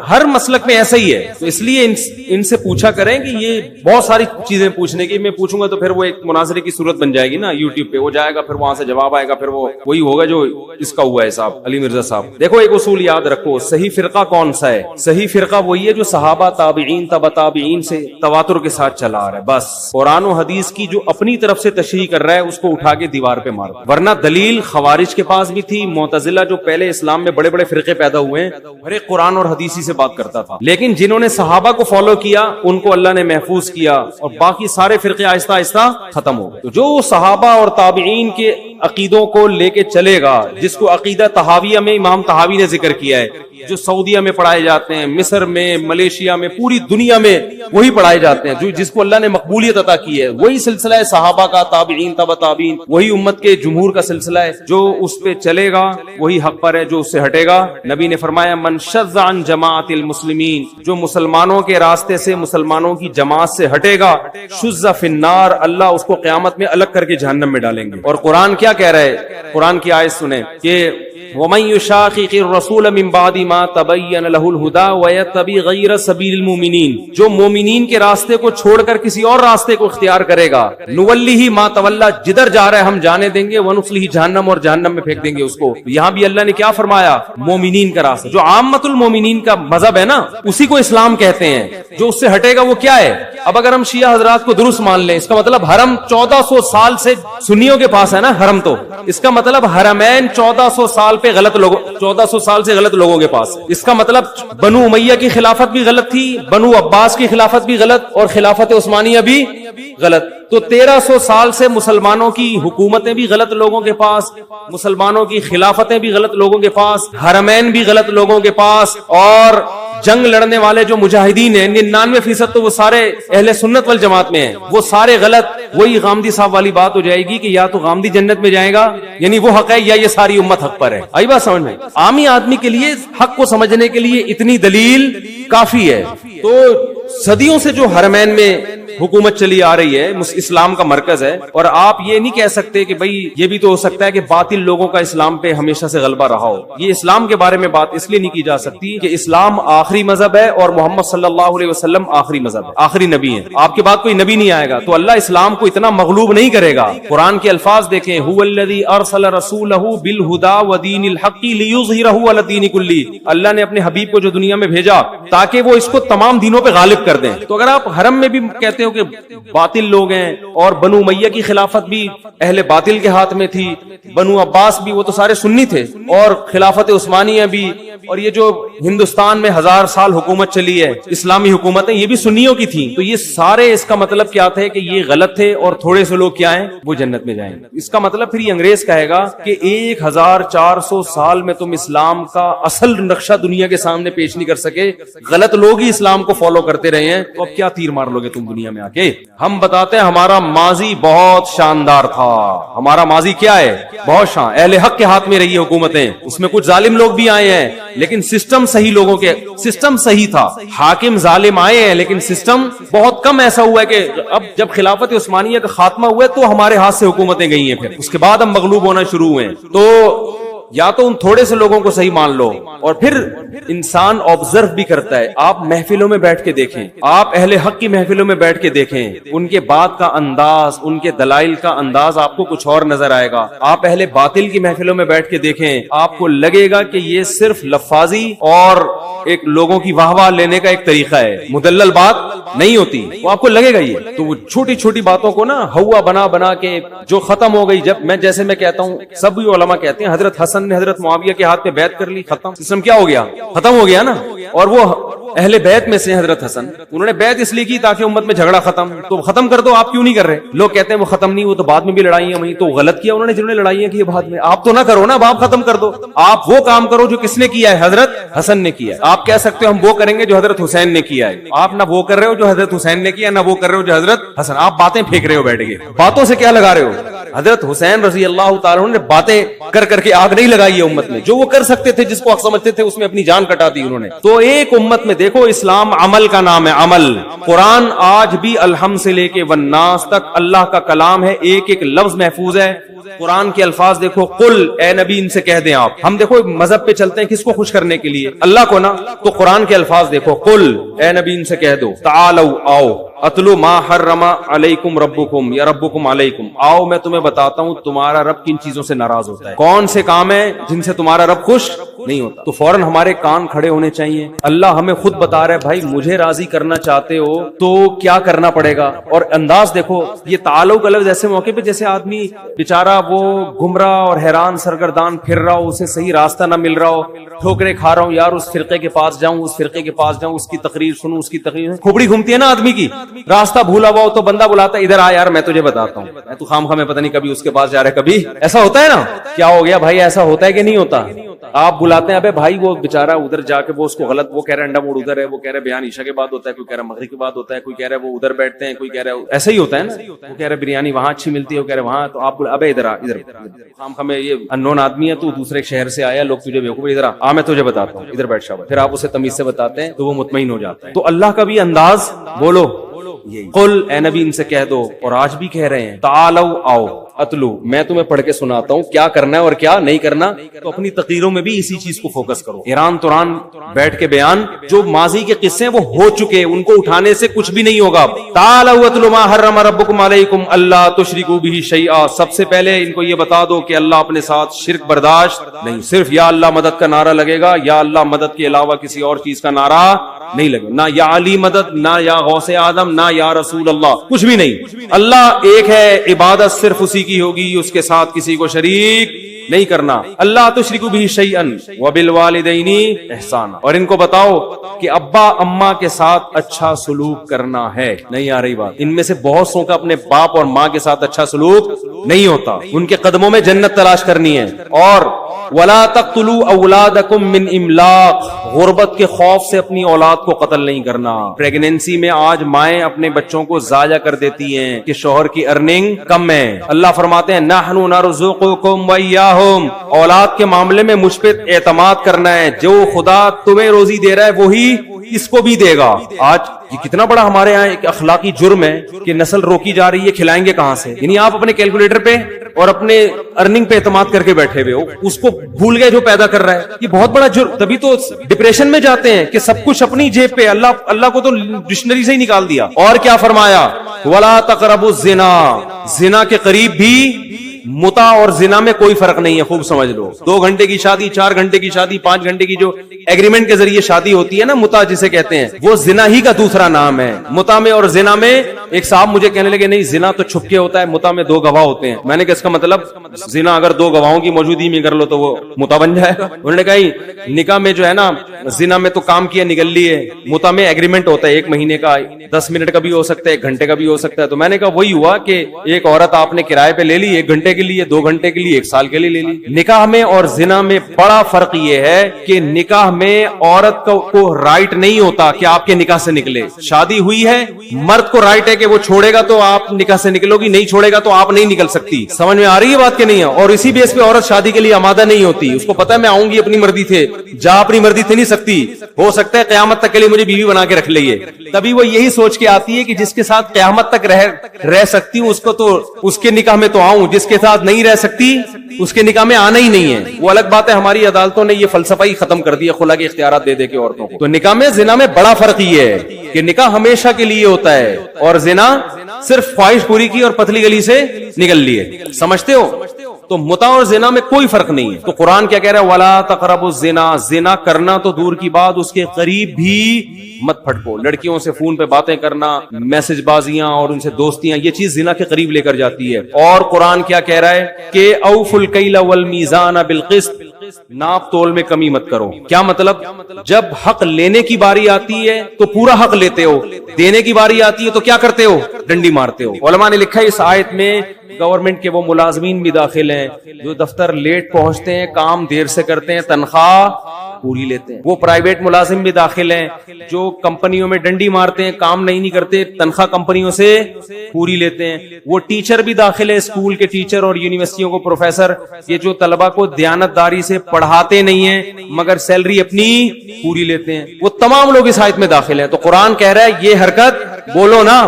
ہر مسلک میں ایسا ہی ہے. تو اس لیے ان سے پوچھا کریں کہ یہ بہت ساری چیزیں پوچھنے کی, میں پوچھوں گا تو پھر وہ ایک مناظرے کی صورت بن جائے گی نا, یوٹیوب پہ وہ جائے گا, پھر وہاں سے جواب آئے گا, پھر وہ وہی ہوگا جو اس کا ہوا ہے صاحب علی مرزا صاحب. دیکھو ایک اصول یاد رکھو, صحیح فرقہ کون سا ہے؟ صحیح فرقہ وہی ہے جو صحابہ, تابعین, تبع تابعین سے تواتر کے ساتھ چلا آ رہا ہے. بس قرآن و حدیث کی جو اپنی طرف سے تشریح کر رہا ہے اس کو اٹھا کے دیوار پہ مار. ورنہ دلیل خوارج کے پاس بھی تھی, معتزلہ جو پہلے اسلام میں بڑے بڑے فرقے پیدا ہوئے ہیں, ہر ایک قرآن اور حدیث ہی سے بات کرتا تھا. لیکن جنہوں نے صحابہ کو فالو کیا ان کو اللہ نے محفوظ کیا, اور باقی سارے فرقے آہستہ آہستہ ختم ہو گئے. تو جو صحابہ اور تابعین کے عقیدوں کو لے کے چلے گا, جس کو عقیدہ طحاویہ میں امام طحاوی نے ذکر کیا ہے, جو سعودیہ میں پڑھائے جاتے ہیں, مصر میں, ملیشیا میں, پوری دنیا میں وہی پڑھائے جاتے ہیں, جس کو اللہ نے مقبولیت عطا کی ہے, وہی سلسلہ ہے صحابہ کا, تابعین, تبع تابعین, وہی امت کے جمہور کا سلسلہ ہے. جو اس پہ چلے گا وہی حق پر ہے, جو اس سے ہٹے گا. نبی نے فرمایا من شذ عن جماعت المسلمین, جو مسلمانوں کے راستے سے, مسلمانوں کی جماعت سے ہٹے گا, شذ فی النار, اللہ اس کو قیامت میں الگ کر کے جہنم میں ڈالیں گے. اور قرآن کیا کہہ رہا ہے؟ قرآن کی آیت سنیں کہ وَمَن يُشَاقِقِ الرَّسُولَ مِن بَعْدِ مَا تَبَيَّنَ لَهُ الْهُدَى وَيَتَّبِعْ غَيْرَ سَبِيلِ الْمُؤْمِنِينَ, جو مومنین کے راستے کو چھوڑ کر کسی اور راستے کو اختیار کرے گا, نُوَلِّهِ مَا تَوَلَّى, جدھر جا رہا ہے ہم جانے دیں گے, وَنُصْلِهِ جہنم, اور جہنم میں پھینک دیں گے اس کو. یہاں بھی اللہ نے کیا فرمایا؟ مومنین کا راستہ, جو عامت المومنین کا مذہب ہے نا, اسی کو اسلام کہتے ہیں. جو اس سے ہٹے گا وہ کیا ہے؟ اب اگر ہم شیعہ حضرات کو درست مان لیں, اس کا مطلب حرم 1400 سال سے سنیوں کے پاس ہے نا حرم, تو اس کا مطلب حرمین 1400 سال پہ غلط لوگوں, 1400 سال سے غلط لوگوں کے پاس. اس کا مطلب بنو امیہ کی خلافت بھی غلط تھی, بنو عباس کی خلافت بھی غلط, اور خلافت عثمانیہ بھی غلط. تو 1300 سال سے مسلمانوں کی حکومتیں بھی غلط لوگوں کے پاس, مسلمانوں کی خلافتیں بھی غلط لوگوں کے پاس, حرمین بھی غلط لوگوں کے پاس, اور جنگ لڑنے والے جو مجاہدین ہیں 99% تو وہ سارے اہل سنت والجماعت میں ہیں، وہ سارے غلط. وہی غامدی صاحب والی بات ہو جائے گی کہ یا تو غامدی جنت میں جائے گا یعنی وہ حق ہے، یا یہ ساری امت حق پر ہے. آئی بات سمجھ میں؟ عامی آدمی کے لیے حق کو سمجھنے کے لیے اتنی دلیل کافی ہے. تو صدیوں سے جو حرمین میں حکومت چلی آ رہی ہے، اسلام کا مرکز ہے، اور آپ یہ نہیں کہہ سکتے کہ بھئی یہ بھی تو ہو سکتا ہے کہ باطل لوگوں کا اسلام پہ ہمیشہ سے غلبہ رہا ہو. یہ اسلام کے بارے میں بات اس لیے نہیں کی جا سکتی کہ اسلام آخری مذہب ہے اور محمد صلی اللہ علیہ وسلم آخری مذہب ہے، آخری نبی ہے. آپ کے بعد کوئی نبی نہیں آئے گا تو اللہ اسلام کو اتنا مغلوب نہیں کرے گا. قرآن کے الفاظ دیکھیں، هو الذی ارسل رسولہ بالہدی ودین الحق لیظہرہ علی الدین کلہ. اللہ نے اپنے حبیب کو جو دنیا میں بھیجا تاکہ وہ اس کو تمام دینوں پہ غالب کر دیں. تو اگر آپ حرم میں بھی کہتے ہو کہ باطل لوگ ہیں، اور بنو امیہ کی خلافت بھی اہل باطل کے ہاتھ میں تھی، بنو عباس بھی وہ تو سارے سنی تھے، اور خلافت عثمانیہ بھی، اور یہ جو ہندوستان میں 1000 سال حکومت چلی ہے اسلامی حکومتیں یہ بھی سنیوں کی تھیں. تو یہ سارے اس کا مطلب کیا تھے کہ یہ غلط تھے اور تھوڑے سے لوگ کیا ہیں وہ جنت میں جائیں. اس کا مطلب پھر یہ انگریز کہے گا کہ 1400 سال میں تم اسلام کا اصل نقشہ دنیا کے سامنے پیش نہیں کر سکے، غلط لوگ ہی اسلام کو فالو کرتے رہے ہیں، تو اب کیا تیر مار لو گے تم دنیا میں آ کے؟ ہم بتاتے ہیں ہمارا ماضی بہت شاندار تھا. ہمارا ماضی کیا ہے؟ بہت اہل حق کے ہاتھ میں رہی حکومتیں. اس میں کچھ ظالم لوگ بھی آئے ہیں لیکن سسٹم صحیح لوگوں کے، سسٹم صحیح تھا. حاکم ظالم آئے ہیں لیکن سسٹم بہت کم ایسا ہوا ہے کہ اب جب خلافت عثمانیہ کا خاتمہ ہوا ہے تو ہمارے ہاتھ سے حکومتیں گئی ہیں، پھر اس کے بعد ہم مغلوب ہونا شروع ہوئے. تو یا تو ان تھوڑے سے لوگوں کو صحیح مان لو، اور پھر انسان آبزرو بھی کرتا ہے. آپ محفلوں میں بیٹھ کے دیکھیں، آپ اہل حق کی محفلوں میں بیٹھ کے دیکھیں، ان کے بات کا انداز، ان کے دلائل کا انداز آپ کو کچھ اور نظر آئے گا. آپ اہل باطل کی محفلوں میں بیٹھ کے دیکھیں، آپ کو لگے گا کہ یہ صرف لفاظی اور ایک لوگوں کی واہ واہ لینے کا ایک طریقہ ہے، مدلل بات نہیں ہوتی. وہ آپ کو لگے گا یہ. تو وہ چھوٹی چھوٹی باتوں کو نا ہوا بنا بنا کے جو ختم ہو گئی. جب میں جیسے میں کہتا ہوں، سب علماء کہتے ہیں حضرت حسن نے حضرت معاویہ کے ہاتھ پہ بیعت کر لی، ختم سسٹم کیا ہو گیا؟ ختم ہو گیا نا. اور وہ اہل بیت میں سے حضرت حسن، انہوں نے بیعت اس لیے کی تاکہ امت میں جھگڑا ختم. تو ختم کر دو، آپ کیوں نہیں کر رہے؟ لوگ کہتے ہیں وہ ختم نہیں، وہ تو بعد میں بھی لڑائیاں ہوئی. تو غلط کیا انہوں نے جنہوں نے لڑائیاں کی بعد میں. آپ تو نہ کرو نا، اب آپ ختم کر دو. آپ وہ کام کرو جو کس نے کیا ہے؟ حضرت حسن نے کیا ہے. آپ کہہ سکتے ہو ہم وہ کریں گے جو حضرت حسین نے کیا ہے. آپ نہ وہ کر رہے ہو جو حضرت حسین نے کیا، نہ وہ کر رہے ہو جو حضرت حسن. آپ باتیں پھینک رہے ہو بیٹھ کے، باتوں سے کیا لگا رہے ہو؟ حضرت حسین رضی اللہ تعالیٰ عنہ نے باتیں کر کر کے آگ نہیں لگائی ہے امت میں. جو وہ کر سکتے تھے، جس کو حق سمجھتے تھے، اس میں اپنی جان کٹا دی انہوں نے. تو ایک امت میں دیکھو، اسلام عمل کا نام ہے، عمل. قرآن آج بھی الحمد سے لے کے والناس تک اللہ کا کلام ہے، ایک ایک لفظ محفوظ ہے. قرآن کے الفاظ دیکھو، قل، اے نبی ان سے کہہ دیں آپ. ہم دیکھو مذہب پہ چلتے ہیں کس کو خوش کرنے کے لیے؟ اللہ کو نا. تو قرآن کے الفاظ دیکھو، قل، اے نبی ان سے کہہ دو، تعالوا، آؤ، اتلو ما حرم علیکم ربکم یا ربکم علیکم، آؤ میں تمہیں بتاتا ہوں تمہارا رب کن چیزوں سے ناراض ہوتا ہے، کون سے کام ہیں جن سے تمہارا رب خوش نہیں ہوتا. تو فوراً ہمارے کان کھڑے ہونے چاہیے. اللہ ہمیں خود بتا رہا ہے، بھائی مجھے راضی کرنا چاہتے ہو تو کیا کرنا پڑے گا. اور انداز دیکھو، یہ تعالو کا لفظ ایسے موقع پہ جیسے آدمی بیچارہ وہ گمراہ اور حیران سرگردان پھر رہا ہو، اسے صحیح راستہ نہ مل رہا ہو، ٹھوکریں کھا رہا ہوں، یار اس فرقے کے پاس جاؤں، اس فرقے کے پاس جاؤں، اس کی تقریر سنوں، اس کی تقریر. کھوپڑی گھومتی ہے نا آدمی کی. راستہ بھولا ہوا ہو تو بندہ بلاتا ہے، ادھر آ یار میں تجھے بتاتا ہوں. تو خام خام میں پتہ نہیں کبھی اس کے پاس جا رہا ہے، کبھی ایسا ہوتا ہے نا. کیا ہو گیا بھائی؟ ایسا ہوتا ہے کہ نہیں ہوتا؟ آپ بلاتے ہیں، ابے بھائی وہ بیچارہ ادھر جا کے وہ اس کو غلط، وہ کہہ رہا ہے انڈا موڑ ادھر ہے، وہ کہہ رہا ہے بیان عشاء کے بعد ہوتا ہے، کوئی کہہ رہا ہے مغرب کے بعد ہوتا ہے، کوئی کہہ رہا ہے وہ ادھر بیٹھتے ہیں، کوئی کہہ رہا ہے ایسا ہی ہوتا ہے نا. وہ کہہ رہا ہے بریانی وہاں اچھی ملتی ہے، وہ کہہ رہا ہے وہاں. تو آپ ابے ادھر آ، ادھر خام خام یہ انون آدمی ہے، تو دوسرے شہر سے آیا، لوگ تجھے بیوقوف، ادھر آ میں تجھے بتاتا ہوں، ادھر بیٹھ شاباش. پھر آپ اسے تمیز سے بتاتے ہیں تو وہ مطمئن ہو جاتا ہے. تو اللہ کا بھی انداز بولو، قل، اے نبی ان سے کہہ دو، اور آج بھی کہہ رہے ہیں، تعالو، آؤ، اتلو، میں تمہیں پڑھ کے سناتا ہوں کیا کرنا ہے اور کیا نہیں کرنا. تو اپنی تقریروں میں بھی اسی چیز کو فوکس کرو. ایران توران بیٹھ کے بیان، جو ماضی کے قصے ہیں وہ ہو چکے، ان کو اٹھانے سے کچھ بھی نہیں ہوگا. تعالوا اتلوا ما حرم ربکم علیکم اللہ تشرکوا بہ شیئا. سب سے پہلے ان کو یہ بتا دو کہ اللہ اپنے ساتھ شرک برداشت نہیں. صرف یا اللہ مدد کا نعرہ لگے گا، یا اللہ مدد کے علاوہ کسی اور چیز کا نعرہ نہیں لگے. نہ یا علی مدد، نہ یا غوث آدم، نہ یا رسول اللہ، کچھ بھی نہیں. اللہ ایک ہے، عبادت صرف اسی کی ہوگی، اس کے ساتھ کسی کو شریک نہیں کرنا. اللہ تشرکوا بہ شیئا وبالوالدین احسانا. اور ان کو بتاؤ کہ ابا اماں کے ساتھ اچھا سلوک کرنا ہے. نہیں آ رہی بات؟ ان میں سے بہت سو کا اپنے باپ اور ماں کے ساتھ اچھا سلوک نہیں ہوتا. ان کے قدموں میں جنت تلاش کرنی ہے. اور ولا تقتلوا اولادکم من املاق، غربت کے خوف سے اپنی اولاد کو قتل نہیں کرنا. پریگنینسی میں آج مائیں اپنے بچوں کو ضائع کر دیتی ہیں کہ شوہر کی ارننگ کم ہے. اللہ فرماتے ہیں نحن نرزقکم وایاہم، اولاد کے معاملے میں مجھ پہ اعتماد کرنا ہے، جو خدا تمہیں روزی دے رہا ہے وہی اس کو بھی دے گا. آج یہ کتنا بڑا ہمارے یہاں ایک اخلاقی جرم ہے کہ نسل روکی جا رہی ہے، کھلائیں گے کہاں سے؟ یعنی آپ اپنے کیلکولیٹر پہ اور اپنے ارننگ پہ اعتماد کر کے بیٹھے ہوئے ہو، اس کو بھول گئے جو پیدا کر رہا ہے. یہ بہت بڑا جرم، تبھی تو ڈپریشن میں جاتے ہیں کہ سب کچھ اپنی جیب پہ. اللہ کو تو ڈکشنری سے ہی نکال دیا. اور کیا فرمایا؟ ولا تقربوا الزنا، زنا کے قریب بھی. متا اور زنا میں کوئی فرق نہیں ہے، خوب سمجھ لو. 2 گھنٹے کی شادی، 4 گھنٹے کی شادی، 5 گھنٹے کی جو ایگریمنٹ کے ذریعے شادی ہوتی ہے نا، متا جسے کہتے ہیں، وہ زنا ہی کا دوسرا نام ہے. متا میں اور زنا میں، ایک صاحب مجھے کہنے لگے نہیں زنا تو چھپ کے ہوتا ہے، متا میں 2 گواہ ہوتے ہیں. میں نے کہا اس کا مطلب زنا اگر 2 گواہوں کی موجودگی میں کر لو تو وہ متا بن جائے گا. انہوں نے کہا نکاح میں جو ہے نا، زنا میں تو کام کیا نکل لیے، متا میں ایگریمنٹ ہوتا ہے 1 مہینے کا، 10 منٹ کا بھی ہو سکتا ہے، 1 گھنٹے کا بھی ہو سکتا ہے. تو میں نے کہا وہی ہوا کہ ایک عورت آپ نے کرائے پہ لے لی 1 گھنٹے کے لیے، 2 گھنٹے کے لیے، 1 سال کے لیے لے لی. نکاح میں اور زنا میں بڑا فرق یہ ہے کہ نکاح میں عورت کو رائٹ نہیں ہوتا کہ آپ کے نکاح سے نکلے. شادی ہوئی ہے، مرد کو رائٹ ہے کہ وہ چھوڑے گا تو آپ نکاح سے نکلو گی، نہیں چھوڑے گا تو آپ نہیں نکل سکتی. سمجھ میں آ رہی ہے بات کہ نہیں ہے؟ اور اسی بیس پہ عورت شادی کے لیے آمادہ نہیں ہوتی. اس کو پتا ہے میں آؤں گی اپنی مرضی سے، جا اپنی مرضی سے نہیں سکتی، ہو سکتا ہے قیامت تک کے لیے مجھے بیوی بنا کے رکھ لئے. تبھی وہ یہی سوچ کے آتی ہے کہ جس کے ساتھ قیامت تک رہ سکتی ہوں، اس کو تو اس کے نکاح میں تو آؤں، جس کے ساتھ نہیں رہ سکتی اس کے نکاح میں آنا ہی نہیں ہے. وہ الگ بات ہے، ہماری عدالتوں نے یہ فلسفہ ہی ختم کر دیا، خلا کے اختیارات دے دے کے عورتوں کو. تو نکاح میں زنا میں بڑا فرق یہ ہے کہ نکاح ہمیشہ کے لیے ہوتا ہے اور زنا صرف خواہش پوری کی اور پتلی گلی سے نکل لیے. سمجھتے ہو؟ تو متع اور زنا میں کوئی فرق نہیں ہے. تو قرآن کیا کہہ رہا ہے؟ ولا تقربوا الزنا، زنا کرنا تو دور کی بات، اس کے قریب بھی مت پھٹکو. لڑکیوں سے فون پہ باتیں کرنا، میسج بازیاں اور ان سے دوستیاں، یہ چیز زنا کے قریب لے کر جاتی ہے. اور قرآن کیا کہہ رہا ہے کہ اوفوا الکیل والمیزان بالقسط، ناپ تول میں کمی مت کرو. کیا مطلب؟ جب حق لینے کی باری آتی ہے تو پورا حق لیتے ہو، دینے کی باری آتی ہے تو کیا کرتے ہو؟ ڈنڈی مارتے ہو. علماء نے لکھا ہے اس آیت میں گورنمنٹ کے وہ ملازمین بھی داخل ہیں جو دفتر لیٹ پہنچتے ہیں، کام دیر سے کرتے ہیں، تنخواہ پوری لیتے ہیں. وہ پرائیویٹ ملازم بھی داخل ہیں جو کمپنیوں میں ڈنڈی مارتے ہیں، کام نہیں کرتے، تنخواہ کمپنیوں سے پوری لیتے ہیں. وہ ٹیچر بھی داخل ہے، اسکول کے ٹیچر اور یونیورسٹیوں کو پروفیسر، یہ جو طلبہ کو دیانتداری سے پڑھاتے نہیں ہیں مگر سیلری اپنی پوری لیتے ہیں. وہ تمام لوگ اس آیت میں داخل ہیں. تو قرآن کہہ رہا ہے یہ حرکت بولو نا.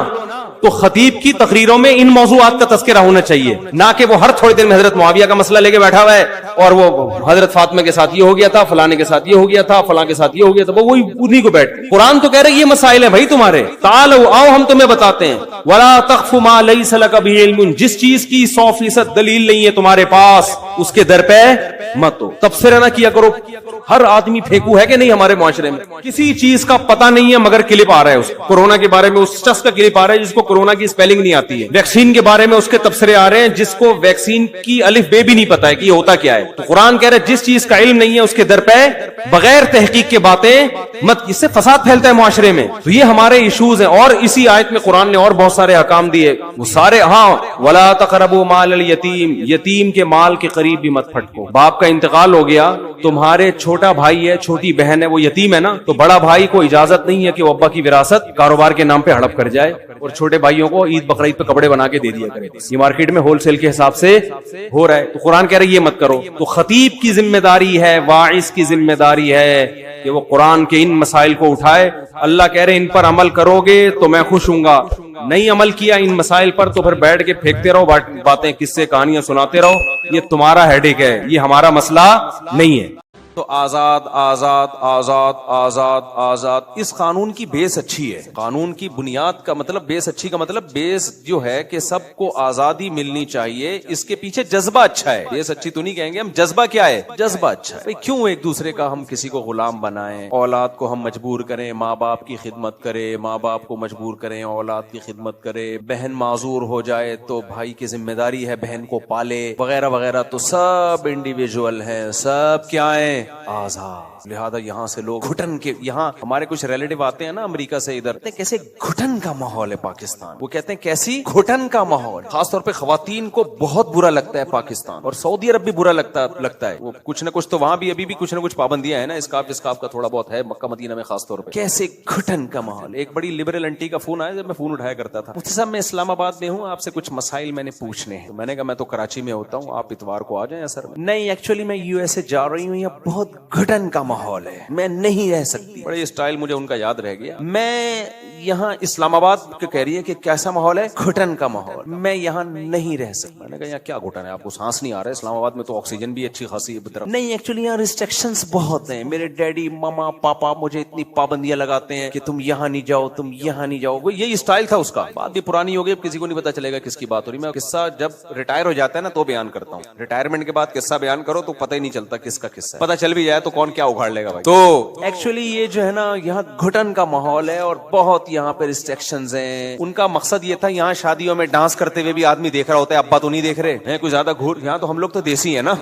تو خطیب کی تقریروں میں ان موضوعات کا تذکرہ ہونا چاہیے، نہ کہ وہ ہر تھوڑی دیر میں حضرت معاویہ کا مسئلہ لے کے بیٹھا ہوا ہے اور وہ حضرت فاطمہ کے ساتھ یہ ہو گیا تھا، فلانے کے ساتھ یہ ہو گیا تھا، فلاں کے ساتھ یہ ہو گیا تھا، وہ وہی انہی کو بیٹھ. قرآن تو کہہ رہے یہ مسائل ہیں بھائی تمہارے، تعالوا آؤ ہم تمہیں بتاتے ہیں. ولا تخف ما ليس لك به علم، جس چیز کی 100% دلیل نہیں ہے تمہارے پاس اس کے در پہ مت ہو. تبصرہ نہ کیا کرو. ہر آدمی پھینکو ہے کہ نہیں ہمارے معاشرے میں؟ کسی چیز کا پتہ نہیں ہے مگر کلپ آ رہا ہے. اس کورونا کے بارے میں اس شخص کا کلپ آ رہا ہے جس کو کورونا کی اسپیلنگ نہیں آتی ہے. ویکسین کے بارے میں اس کے تبصرے آ رہے ہیں جس کو ویکسین کی الف بے بھی نہیں پتا ہے کہ یہ ہوتا کیا ہے. تو قرآن کہہ رہا ہے جس چیز کا علم نہیں ہے اس کے در پہ بغیر تحقیق کے باتیں مت. اس سے فساد پھیلتا ہے معاشرے میں. تو یہ ہمارے ایشوز ہیں. اور اسی آیت میں قرآن نے اور بہت سارے احکام دیے، وہ سارے ہاں ولا تقربوا مال الیتیم، یتیم کے مال کے قریب بھی مت پھٹکو. باپ کا انتقال ہو گیا، تمہارے چھوٹا بھائی ہے، چھوٹی بہن ہے، وہ یتیم ہے نا، تو بڑا بھائی کو اجازت نہیں ہے کہ وہ ابا کی وراثت کاروبار کے نام پہ ہڑپ کر جائے اور چھوٹے بھائیوں کو عید بقرعید پہ کپڑے بنا کے دے دیا کرے. یہ مارکیٹ میں ہول سیل کے حساب سے ہو رہا ہے. تو قرآن کہہ رہا ہے یہ مت کرو. تو خطیب کی ذمہ داری ہے، واعظ کی ذمہ داری ہے کہ وہ قرآن کے ان مسائل کو اٹھائے. اللہ کہہ رہے ان پر عمل کرو گے تو میں خوش ہوں گا، نہیں عمل کیا ان مسائل پر تو پھر بیٹھ کے پھینکتے رہو باتیں، قصے کہانیاں سناتے رہو. یہ تمہارا ہیڈیک ہے، یہ ہمارا مسئلہ نہیں ہے. تو آزاد آزاد آزاد آزاد آزاد، اس قانون کی بیس اچھی ہے. قانون کی بنیاد کا مطلب بیس اچھی کا مطلب بیس جو ہے کہ سب کو آزادی ملنی چاہیے. اس کے پیچھے جذبہ اچھا ہے. بیس اچھی تو نہیں کہیں گے ہم، جذبہ کیا ہے؟ جذبہ اچھا ہے. کیوں ایک دوسرے کا ہم کسی کو غلام بنائیں، اولاد کو ہم مجبور کریں ماں باپ کی خدمت کرے، ماں باپ کو مجبور کریں اولاد کی خدمت کرے، بہن معذور ہو جائے تو بھائی کی ذمہ داری ہے بہن کو پالے وغیرہ وغیرہ. تو سب انڈیویجول ہیں، سب کیا ہیں؟ آزاد. لہذا یہاں سے لوگ گھٹن کے, یہاں ہمارے کچھ ریلیٹو آتے ہیں نا امریکہ سے ادھر, کیسے گھٹن کا ماحول ہے پاکستان. وہ کہتے ہیں کیسی گھٹن کا ماحول. خاص طور پہ خواتین کو بہت برا لگتا ہے پاکستان, اور سعودی عرب بھی برا لگتا ہے. وہ کچھ نہ کچھ تو وہاں بھی ابھی بھی کچھ نہ کچھ پابندیاں ہیں نا, اسکارف کا تھوڑا بہت ہے مکہ مدینہ میں خاص طور پہ. کیسے گھٹن کا ماحول. ایک بڑی لبرل انٹی کا فون آیا جب میں فون اٹھایا کرتا تھا, مفتی صاحب میں اسلام آباد میں ہوں, آپ سے کچھ مسائل میں نے پوچھنے ہیں. تو میں نے کہا میں تو کراچی میں ہوتا ہوں, آپ اتوار کو آ جائیں اثر میں. نہیں ایکچولی میں یو ایس اے جا رہی ہوں, یہ بہت گھٹن کا ماحول ہے, میں نہیں رہ سکتی. بڑے اسٹائل مجھے ان کا یاد رہ گیا. میں یہاں اسلام آباد کہہ رہی ہے کہ کیسا ماحول ہے, گھٹن کا ماحول, میں یہاں نہیں رہ سکتا. میں نے کہا یہاں کیا گھٹن ہے, آپ کو سانس نہیں آ رہا ہے؟ اسلام آباد میں تو آکسیجن بھی اچھی خاصی ہے. نہیں ایکچولی یہاں ریسٹرکشنز بہت ہیں, میرے ڈیڈی ماما پاپا مجھے اتنی پابندیاں لگاتے ہیں کہ تم یہاں نہیں جاؤ, تم یہاں نہیں جاؤ. وہ یہی اسٹائل تھا اس کا. بات بھی پرانی ہو گئی, اب کسی کو نہیں پتا چلے گا کس کی بات ہو رہی. میں قصہ جب ریٹائر ہو جاتا ہے نا تو بیان کرتا ہوں. ریٹائرمنٹ کے بعد قصہ بیان کرو تو پتہ ہی نہیں چلتا کس کا قصہ ہے. پتہ چل بھی جائے تو کون کیا اگاڑ لے گا بھائی. تو ایکچولی یہ جو ہے نا یہاں گھٹن کا ماحول ہے, اور بہت یہاں پہ ریسٹرکشنز ہیں. ان کا مقصد یہ تھا, یہاں شادیوں میں ڈانس کرتے ہوئے بھی آدمی دیکھ رہا ہوتا ہے, ابا تو نہیں دیکھ رہے ہیں کوئی زیادہ گھور. یہاں تو ہم لوگ تو دیسی ہیں نا,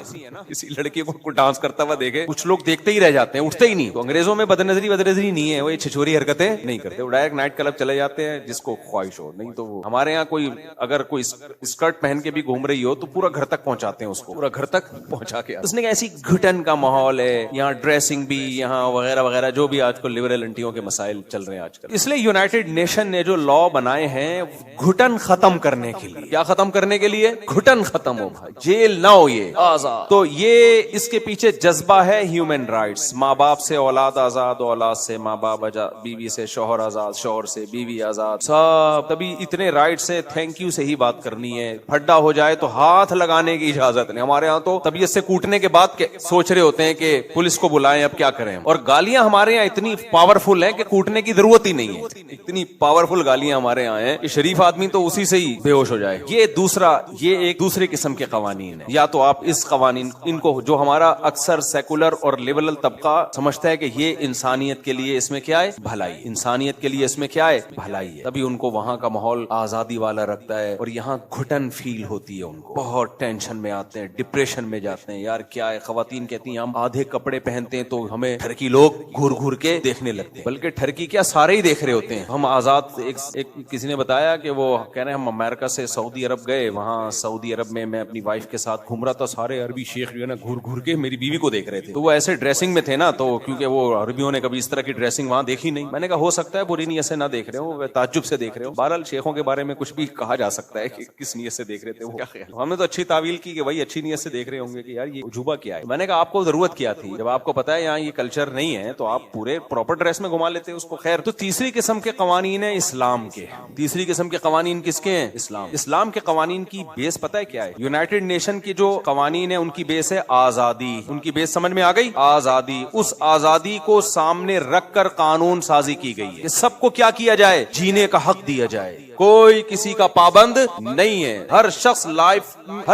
کسی لڑکی کو ڈانس کرتا ہوا دیکھے کچھ لوگ دیکھتے ہی رہ جاتے ہیں, اٹھتے ہی نہیں. تو انگریزوں میں بدنظری نہیں ہے, وہ یہ چھچوری حرکتیں نہیں کرتے, وہ ڈائریکٹ نائٹ کلب چلے جاتے ہیں جس کو خواہش ہو. نہیں تو ہمارے یہاں کوئی اگر کوئی اسکرٹ پہن کے بھی گھوم رہی ہو تو پورا گھر تک پہنچاتے ہیں اس کو, پورا گھر تک پہنچا کے. اس نے کہا ایسی گھٹن کا ماحول ہے یہاں, ڈریسنگ بھی یہاں وغیرہ وغیرہ, جو بھی آج کل لبرل انٹیوں کے مسائل چل رہے ہیں آج کل. اس لیے یونائٹڈ نیشن نے جو لا بنائے ہیں گھٹن ختم کرنے کے لیے. کیا ختم کرنے کے لیے؟ گھٹن ختم ہو بھائی, جیل نہ ہو, یہ آزاد. تو یہ اس کے پیچھے جذبہ ہے ہیومن رائٹس. ماں باپ سے اولاد آزاد, اولاد سے ماں باپ آزاد, بیوی سے شوہر آزاد, شوہر سے بیوی آزاد, سب. تبھی اتنے رائٹس ہے, تھینک یو سے ہی بات کرنی ہے. پھڈا ہو جائے تو ہاتھ لگانے کی اجازت نہیں. ہمارے ہاں تو طبیعت سے کوٹنے کے بعد سوچ رہے ہوتے ہیں کہ پولیس کو بلائیں, اب کیا کریں. اور گالیاں ہمارے یہاں اتنی پاورفل ہیں کہ کوٹنے کی ضرورت ہی نہیں ہے. اتنی پاورفل گالیاں ہمارے یہاں ہیں کہ شریف آدمی تو اسی سے ہی بے ہوش ہو جائے. یہ ایک دوسرے قسم کے قوانین ہیں. یا تو آپ اس قوانین ان کو, جو ہمارا اکثر سیکولر اور لبرل طبقہ سمجھتا ہے کہ یہ انسانیت کے لیے اس میں کیا ہے, بھلائی. انسانیت کے لیے اس میں کیا ہے, بھلائی ہے. تبھی ان کو وہاں کا ماحول آزادی والا رکھتا ہے, اور یہاں گھٹن فیل ہوتی ہے ان کو. بہت ٹینشن میں آتے ہیں, ڈپریشن میں جاتے ہیں. یار کیا ہے, خواتین کہتی ہیں ہم آدھے کپڑے پہنتے ہیں تو ہمیں ٹھرکی لوگ گھور گھور کے دیکھنے لگتے ہیں. بلکہ ٹھرکی کیا, سارے ہی دیکھ رہے ہوتے ہیں. ہم آزاد. ایک کسی نے بتایا کہ وہ کہہ رہے ہیں ہم امریکہ سے سعودی عرب گئے, وہاں سعودی عرب میں اپنی وائف کے ساتھ گھوم رہا تھا, سارے عربی شیخ جو ہے نا گھور گھور کے میری بیوی کو دیکھ رہے تھے. تو وہ ایسے ڈریسنگ میں تھے نا, تو کیونکہ وہ عربیوں نے کبھی اس طرح کی ڈریسنگ وہاں دیکھی نہیں. میں نے کہا ہو سکتا ہے بری نیت سے نہ دیکھ رہے ہو, تعجب سے دیکھ رہے ہو. بہرحال شیخوں کے بارے میں کچھ بھی کہا جا سکتا ہے کہ کس نیت سے دیکھ رہے تھے, وہ کیا خیال. ہم نے تو اچھی تعویل کی کہ بھائی اچھی نیت سے دیکھ رہے ہوں گے کہ یار یہ عجوبہ کیا ہے. میں نے کہا آپ کو ضرورت کیا تھی, جب آپ کو پتا ہے یہاں یہ کلچر نہیں ہے تو آپ پورے پراپر ڈریس میں گھما لیتے اس کو. خیر, تو تیسری قسم کے قوانین ہیں اسلام کے. تیسری قسم کے قوانین کس کے ہیں؟ اسلام کے قوانین کی بیس پتہ ہے کیا ہے؟ یونائٹڈ نیشن کی جو قوانین ہیں ان کی بیس ہے آزادی. ان کی بیس سمجھ میں آ گئی؟ آزادی. اس آزادی کو سامنے رکھ کر قانون سازی کی گئی ہے کہ سب کو کیا کیا جائے, جینے کا حق دیا جائے. کوئی کسی کا پابند نہیں ہے. ہر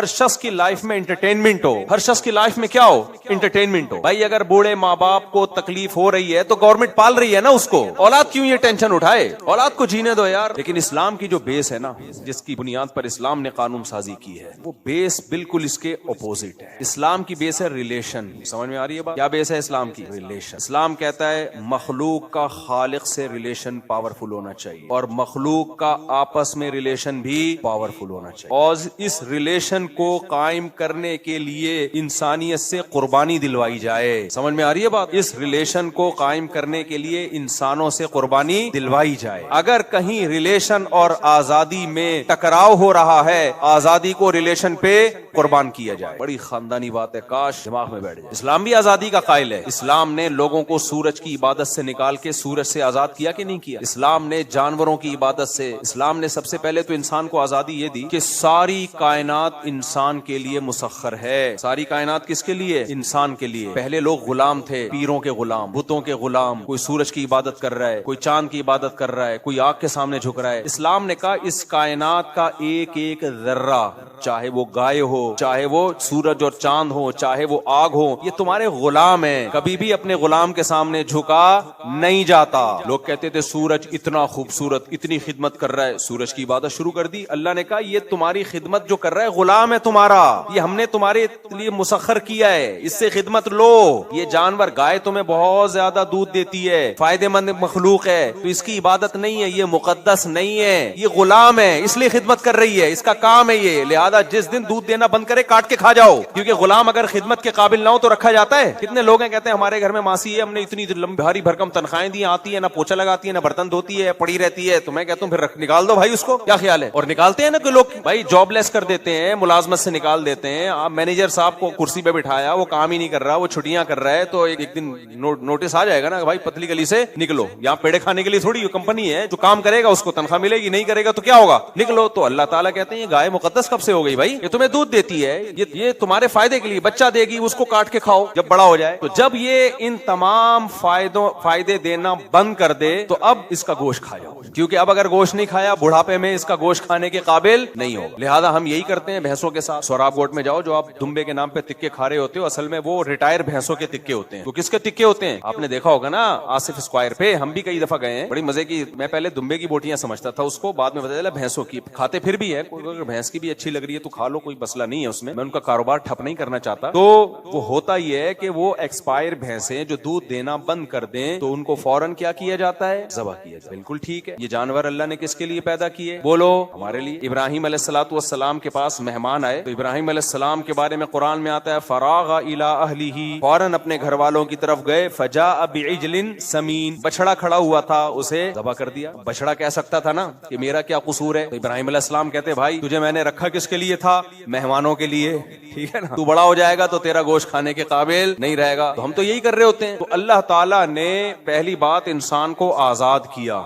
شخص کی لائف میں انٹرٹینمنٹ ہو, ہر شخص کی لائف میں کیا ہو, انٹرٹینمنٹ ہو. بھائی اگر بوڑھے ماں باپ کو تکلیف ہو رہی ہے تو گورنمنٹ پال رہی ہے نا اس کو, اولاد کیوں یہ ٹینشن اٹھائے, اولاد کو جینے دو یار. لیکن اسلام کی جو بیس ہے نا, جس کی بنیاد پر اسلام نے قانون سازی کی ہے, وہ بیس بالکل اس کے اپوزٹ ہے. اسلام کی بیس ہے ریلیشن. سمجھ میں آ رہی ہے بات؟ کیا بیس ہے اسلام کی؟ ریلیشن. اسلام کہتا ہے مخلوق کا خالق سے ریلیشن پاورفل ہونا چاہیے, اور مخلوق کا آپس میں ریلیشن بھی پاورفل ہونا چاہیے. اور اس ریلیشن کو قائم کرنے کے لیے انسانیت سے قربانی دلوائی جائے. سمجھ میں آ رہی ہے بات؟ اس ریلیشن کو قائم کرنے کے لیے انسانوں سے قربانی دلوائی جائے. اگر کہیں ریلیشن اور آزادی میں ٹکراؤ ہو رہا ہے, آزادی کو ریلیشن پہ قربان کیا جائے. بڑی خاندانی بات ہے, کاش دماغ میں بیٹھ جائے. اسلام بھی آزادی کا قائل ہے. اسلام نے لوگوں کو سورج کی عبادت سے نکال کے سورج سے آزاد کیا کہ نہیں کیا؟ اسلام نے جانوروں کی عبادت سے, اسلام نے سب سے پہلے تو انسان کو آزادی یہ دی کہ ساری کائنات انسان کے لیے مسخر ہے. ساری کائنات کس کے لیے؟ انسان کے لیے. پہلے لوگ غلام تھے, پیروں کے غلام, بتوں کے غلام. کوئی سورج کی عبادت کر رہا ہے, کوئی چاند کی عبادت کر رہا ہے, کوئی آگ کے سامنے جھک رہا ہے. اسلام نے کہا اس کائنات کا ایک ایک ذرہ, چاہے وہ گائے ہو, چاہے وہ سورج اور چاند ہو, چاہے وہ آگ ہو, یہ تمہارے غلام ہیں, کبھی بھی اپنے غلام کے سامنے جھکا نہیں جاتا. لوگ کہتے تھے سورج اتنا خوبصورت, اتنی خدمت کر رہا ہے, سورج کی عبادت شروع کر دی. اللہ نے کہا یہ تمہاری خدمت جو کر رہا ہے غلام ہے تمہارا, یہ ہم نے تمہارے لیے مسخر کیا ہے, اس سے خدمت لو. یہ جانور گائے تمہیں بہت زیادہ دودھ دیتی ہے, فائدے مند مخلوق ہے, تو اس کی عبادت نہیں ہے, یہ مقدس نہیں ہے, یہ غلام ہے, اس لیے خدمت کر رہی ہے, اس کا کام ہے یہ. لہذا جس دن دودھ دینا بند کرے کاٹ کے کھا جاؤ, کیونکہ غلام اگر خدمت کے قابل نہ ہو تو رکھا جاتا ہے. کتنے لوگ ہیں کہتے ہیں ہمارے گھر میں ماسی ہے, ہم نے اتنی بھاری بھرکم تنخواہیں دی, آتی ہے نہ پوچھا لگاتی ہے نہ برتن دھوتی ہے, پڑی رہتی ہے. تو میں کہتا ہوں پھر نکال دو بھائی اس کو, کیا خیال ہے؟ اور نکالتے ہیں نا کہ لوگ بھائی جاب لیس کر دیتے ہیں, ملازمت سے نکال دیتے ہیں. آپ مینیجر صاحب کو کرسی پہ بٹھایا, وہ کام ہی نہیں کر رہا, وہ چھٹیاں کر رہا ہے, تو ایک دن نوٹس آ جائے گا نا کہ بھائی پتلی گلی سے نکلو. یہاں پیڑے کھانے کے لیے تھوڑی کمپنی ہے, جو کام کرے گا اس کو تنخواہ ملے گی, نہیں کرے گا تو کیا ہوگا, نکلو. تو اللہ تعالیٰ کہتے ہیں یہ گائے مقدس کب سے ہو گئی بھائی, یہ تمہیں دودھ دیتی ہے, یہ تمہارے فائدے کے لیے بچہ دے گی, اس کو کاٹ کے کھاؤ جب بڑا ہو جائے. تو جب یہ ان تمام فائدے دینا بند کر دے تو اب اس کا گوشت کھا جاؤ, کیونکہ اب اگر گوشت نہیں کھایا بڑھاپے میں اس کا گوشت کھانے کے قابل نہیں ہو. لہذا ہم یہی کرتے ہیں بھینسوں کے ساتھ. سوراب گوٹ میں جاؤ, جو آپ دمبے کے نام پہ تکے کھا رہے ہوتے ہو, اصل میں وہ ریٹائر بھینسوں کے تکے ہوتے ہیں. وہ کس کے تکے ہوتے ہیں آپ نے دیکھا ہوگا نا, آصف اسکوائر پہ ہم بھی کئی دفعہ گئے ہیں, بڑی مزے کی. میں پہلے دمبے کی بوٹیاں سمجھتا تھا اس کو, بعد میں پتا چلا بھینسوں کی. کھاتے پھر بھی ہے, اگر بھینس کی بھی اچھی لگ رہی ہے تو کھا لو, کوئی مسئلہ نہیں ہے اس میں. میں ان کا کاروبار ٹھپ نہیں کرنا چاہتا. تو وہ ہوتا یہ ہے کہ وہ ایکسپائر بھینسیں جو دودھ دینا بند کر دیں تو ان کو فوراً کیا کیا جاتا ہے, ذبح کیا جاتا ہے. بالکل ٹھیک ہے. یہ جانور اللہ نے کس کے لیے پیدا کیے, بولو ہمارے لیے. ابراہیم علیہ الصلوۃ والسلام کے پاس مہمان آئے, تو ابراہیم علیہ السلام کے بارے میں قرآن میں آتا ہے فراغ الی اہلہ, فوراً اپنے گھر والوں کی طرف گئے. فجاء بعجل سمین, بچڑا کھڑا ہوا تھا, اسے ذبح کر دیا. بچڑا کہہ سکتا تھا نا کہ میرا کیا قصور ہے. تو ابراہیم علیہ السلام کہتے بھائی تجھے میں نے رکھا کس کے لیے تھا, مہمانوں کے لیے, ٹھیک ہے نا. تو بڑا ہو جائے گا تو تیرا گوشت کھانے کے قابل نہیں رہے گا. تو ہم تو یہی کر رہے ہوتے ہیں. تو اللہ تعالیٰ نے پہلی بات انسان کو آزاد کیا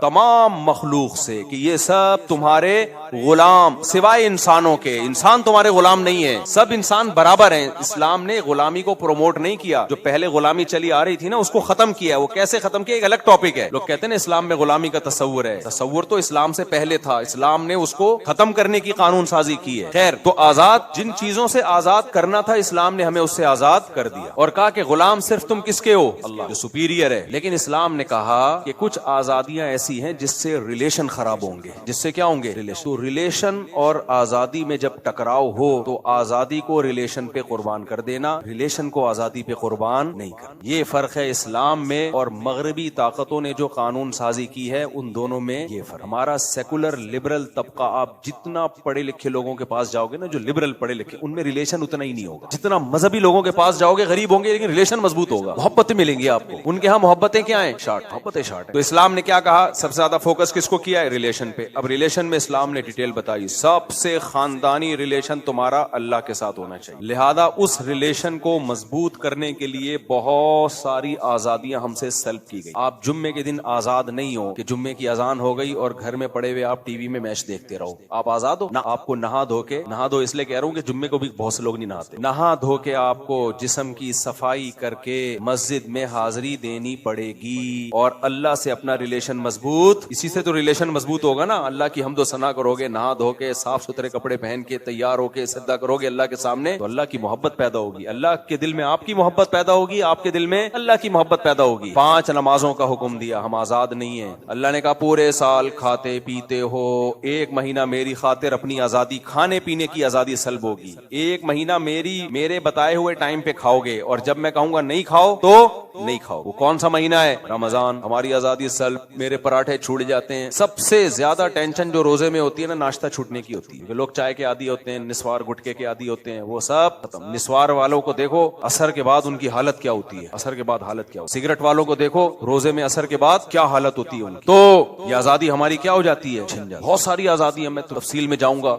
تمام مخلوق سے, کہ یہ سب تمہارے غلام سوائے انسانوں کے. انسان تمہارے غلام نہیں ہے, سب انسان برابر ہیں. اسلام نے غلامی کو پروموٹ نہیں کیا. جو پہلے غلامی چلی آ رہی تھی نا اس کو ختم کیا. وہ کیسے ختم کیا ایک الگ ٹاپک ہے. لوگ کہتے ہیں نا اسلام میں غلامی کا تصور ہے, تصور تو اسلام سے پہلے تھا, اسلام نے اس کو ختم کرنے کی قانون سازی کی ہے. خیر, تو آزاد جن چیزوں سے آزاد کرنا تھا اسلام نے ہمیں اس سے آزاد کر دیا, اور کہا کہ غلام صرف تم کس کے ہو, اللہ جو سپیریئر ہے. لیکن اسلام نے کہا کہ کچھ آزادیاں ایسی ہیں جس سے ریلیشن خراب ہوں گے. جس سے کیا ہوں گے, ریلیشن. تو ریلیشن اور آزادی میں جب ٹکراؤ ہو تو آزادی کو ریلیشن پہ قربان کر دینا, ریلیشن کو آزادی پہ قربان نہیں کرنا. یہ فرق ہے اسلام میں اور مغربی طاقتوں نے جو قانون سازی کی ہے ان دونوں میں یہ فرق. ہمارا سیکولر لبرل طبقہ, آپ جتنا پڑھے لکھے لوگوں کے پاس جاؤ گے نا, جو لبرل پڑھے لکھے, ان میں ریلیشن اتنا ہی نہیں ہوگا. جتنا مذہبی لوگوں کے پاس جاؤ گے غریب ہوں گے لیکن ریلیشن مضبوط ہوگا, محبتیں ملیں گی آپ کو. ان کے ہاں محبتیں کیا ہیں, شارٹ, محبتیں شارٹ. تو اسلام نے کیا کہا, سب سے زیادہ فوکس کس کو کیا ہے, ریلیشن پہ. اب ریلیشن میں اسلام نے ڈیٹیل بتائی, سب سے خاندانی ریلیشن تمہارا اللہ کے ساتھ ہونا چاہیے. لہذا اس ریلیشن کو مضبوط کرنے کے لیے بہت ساری آزادیاں ہم سے سلب کی گئی. آپ جمعے کے دن آزاد نہیں ہو کہ جمعے کی اذان ہو گئی اور گھر میں پڑے ہوئے آپ ٹی وی میں میچ دیکھتے رہو, آپ آزاد ہو نہ. آپ کو نہا دھو اس لیے کہہ رہا ہوں کہ جمعے کو بھی بہت سے لوگ نہیں نہاتے. نہا دھو کے آپ کو جسم کی صفائی کر کے مسجد میں حاضری دینی پڑے گی, اور اللہ سے اپنا ریلیشن مضبوط, اسی سے تو ریلیشن مضبوط ہوگا نا. اللہ کی حمد و ثنا کرو گے, نہا دھو کے صاف ستھرے کپڑے پہن کے تیار ہو کے سجدہ کرو گے اللہ کے سامنے, تو اللہ کی محبت پیدا ہوگی, اللہ کے دل میں آپ کی محبت پیدا ہوگی, آپ کے دل میں اللہ کی محبت پیدا ہوگی. 5 نمازوں کا حکم دیا, ہم آزاد نہیں ہیں. اللہ نے کہا پورے سال کھاتے پیتے ہو, 1 مہینہ میری خاطر اپنی آزادی, کھانے پینے کی آزادی سلب ہوگی. 1 مہینہ میرے بتائے ہوئے ٹائم پہ کھاؤ گے, اور جب میں کہوں گا نہیں کھاؤ تو نہیں کھاؤ. وہ کون سا مہینہ ہے, رمضان. ہماری آزادی سلب, میرے پراٹھے چھوٹ جاتے ہیں. سب سے زیادہ ٹینشن جو روزے میں ہوتی ہے نا, ناشتہ چھوٹنے کی ہوتی ہے. لوگ چائے کے عادی ہوتے ہیں, نسوار گٹکے کے عادی ہوتے ہیں, وہ سب ختم. نسوار والوں کو دیکھو عصر کے بعد ان کی حالت کیا ہوتی ہے, عصر کے بعد حالت کیا ہوتی ہے. سگریٹ والوں کو دیکھو روزے میں عصر کے بعد کیا حالت ہوتی ہے ان کی. تو یہ آزادی ہماری کیا ہو جاتی ہے, چھن جاتی. بہت ساری آزادی ہے, میں تفصیل میں جاؤں گا.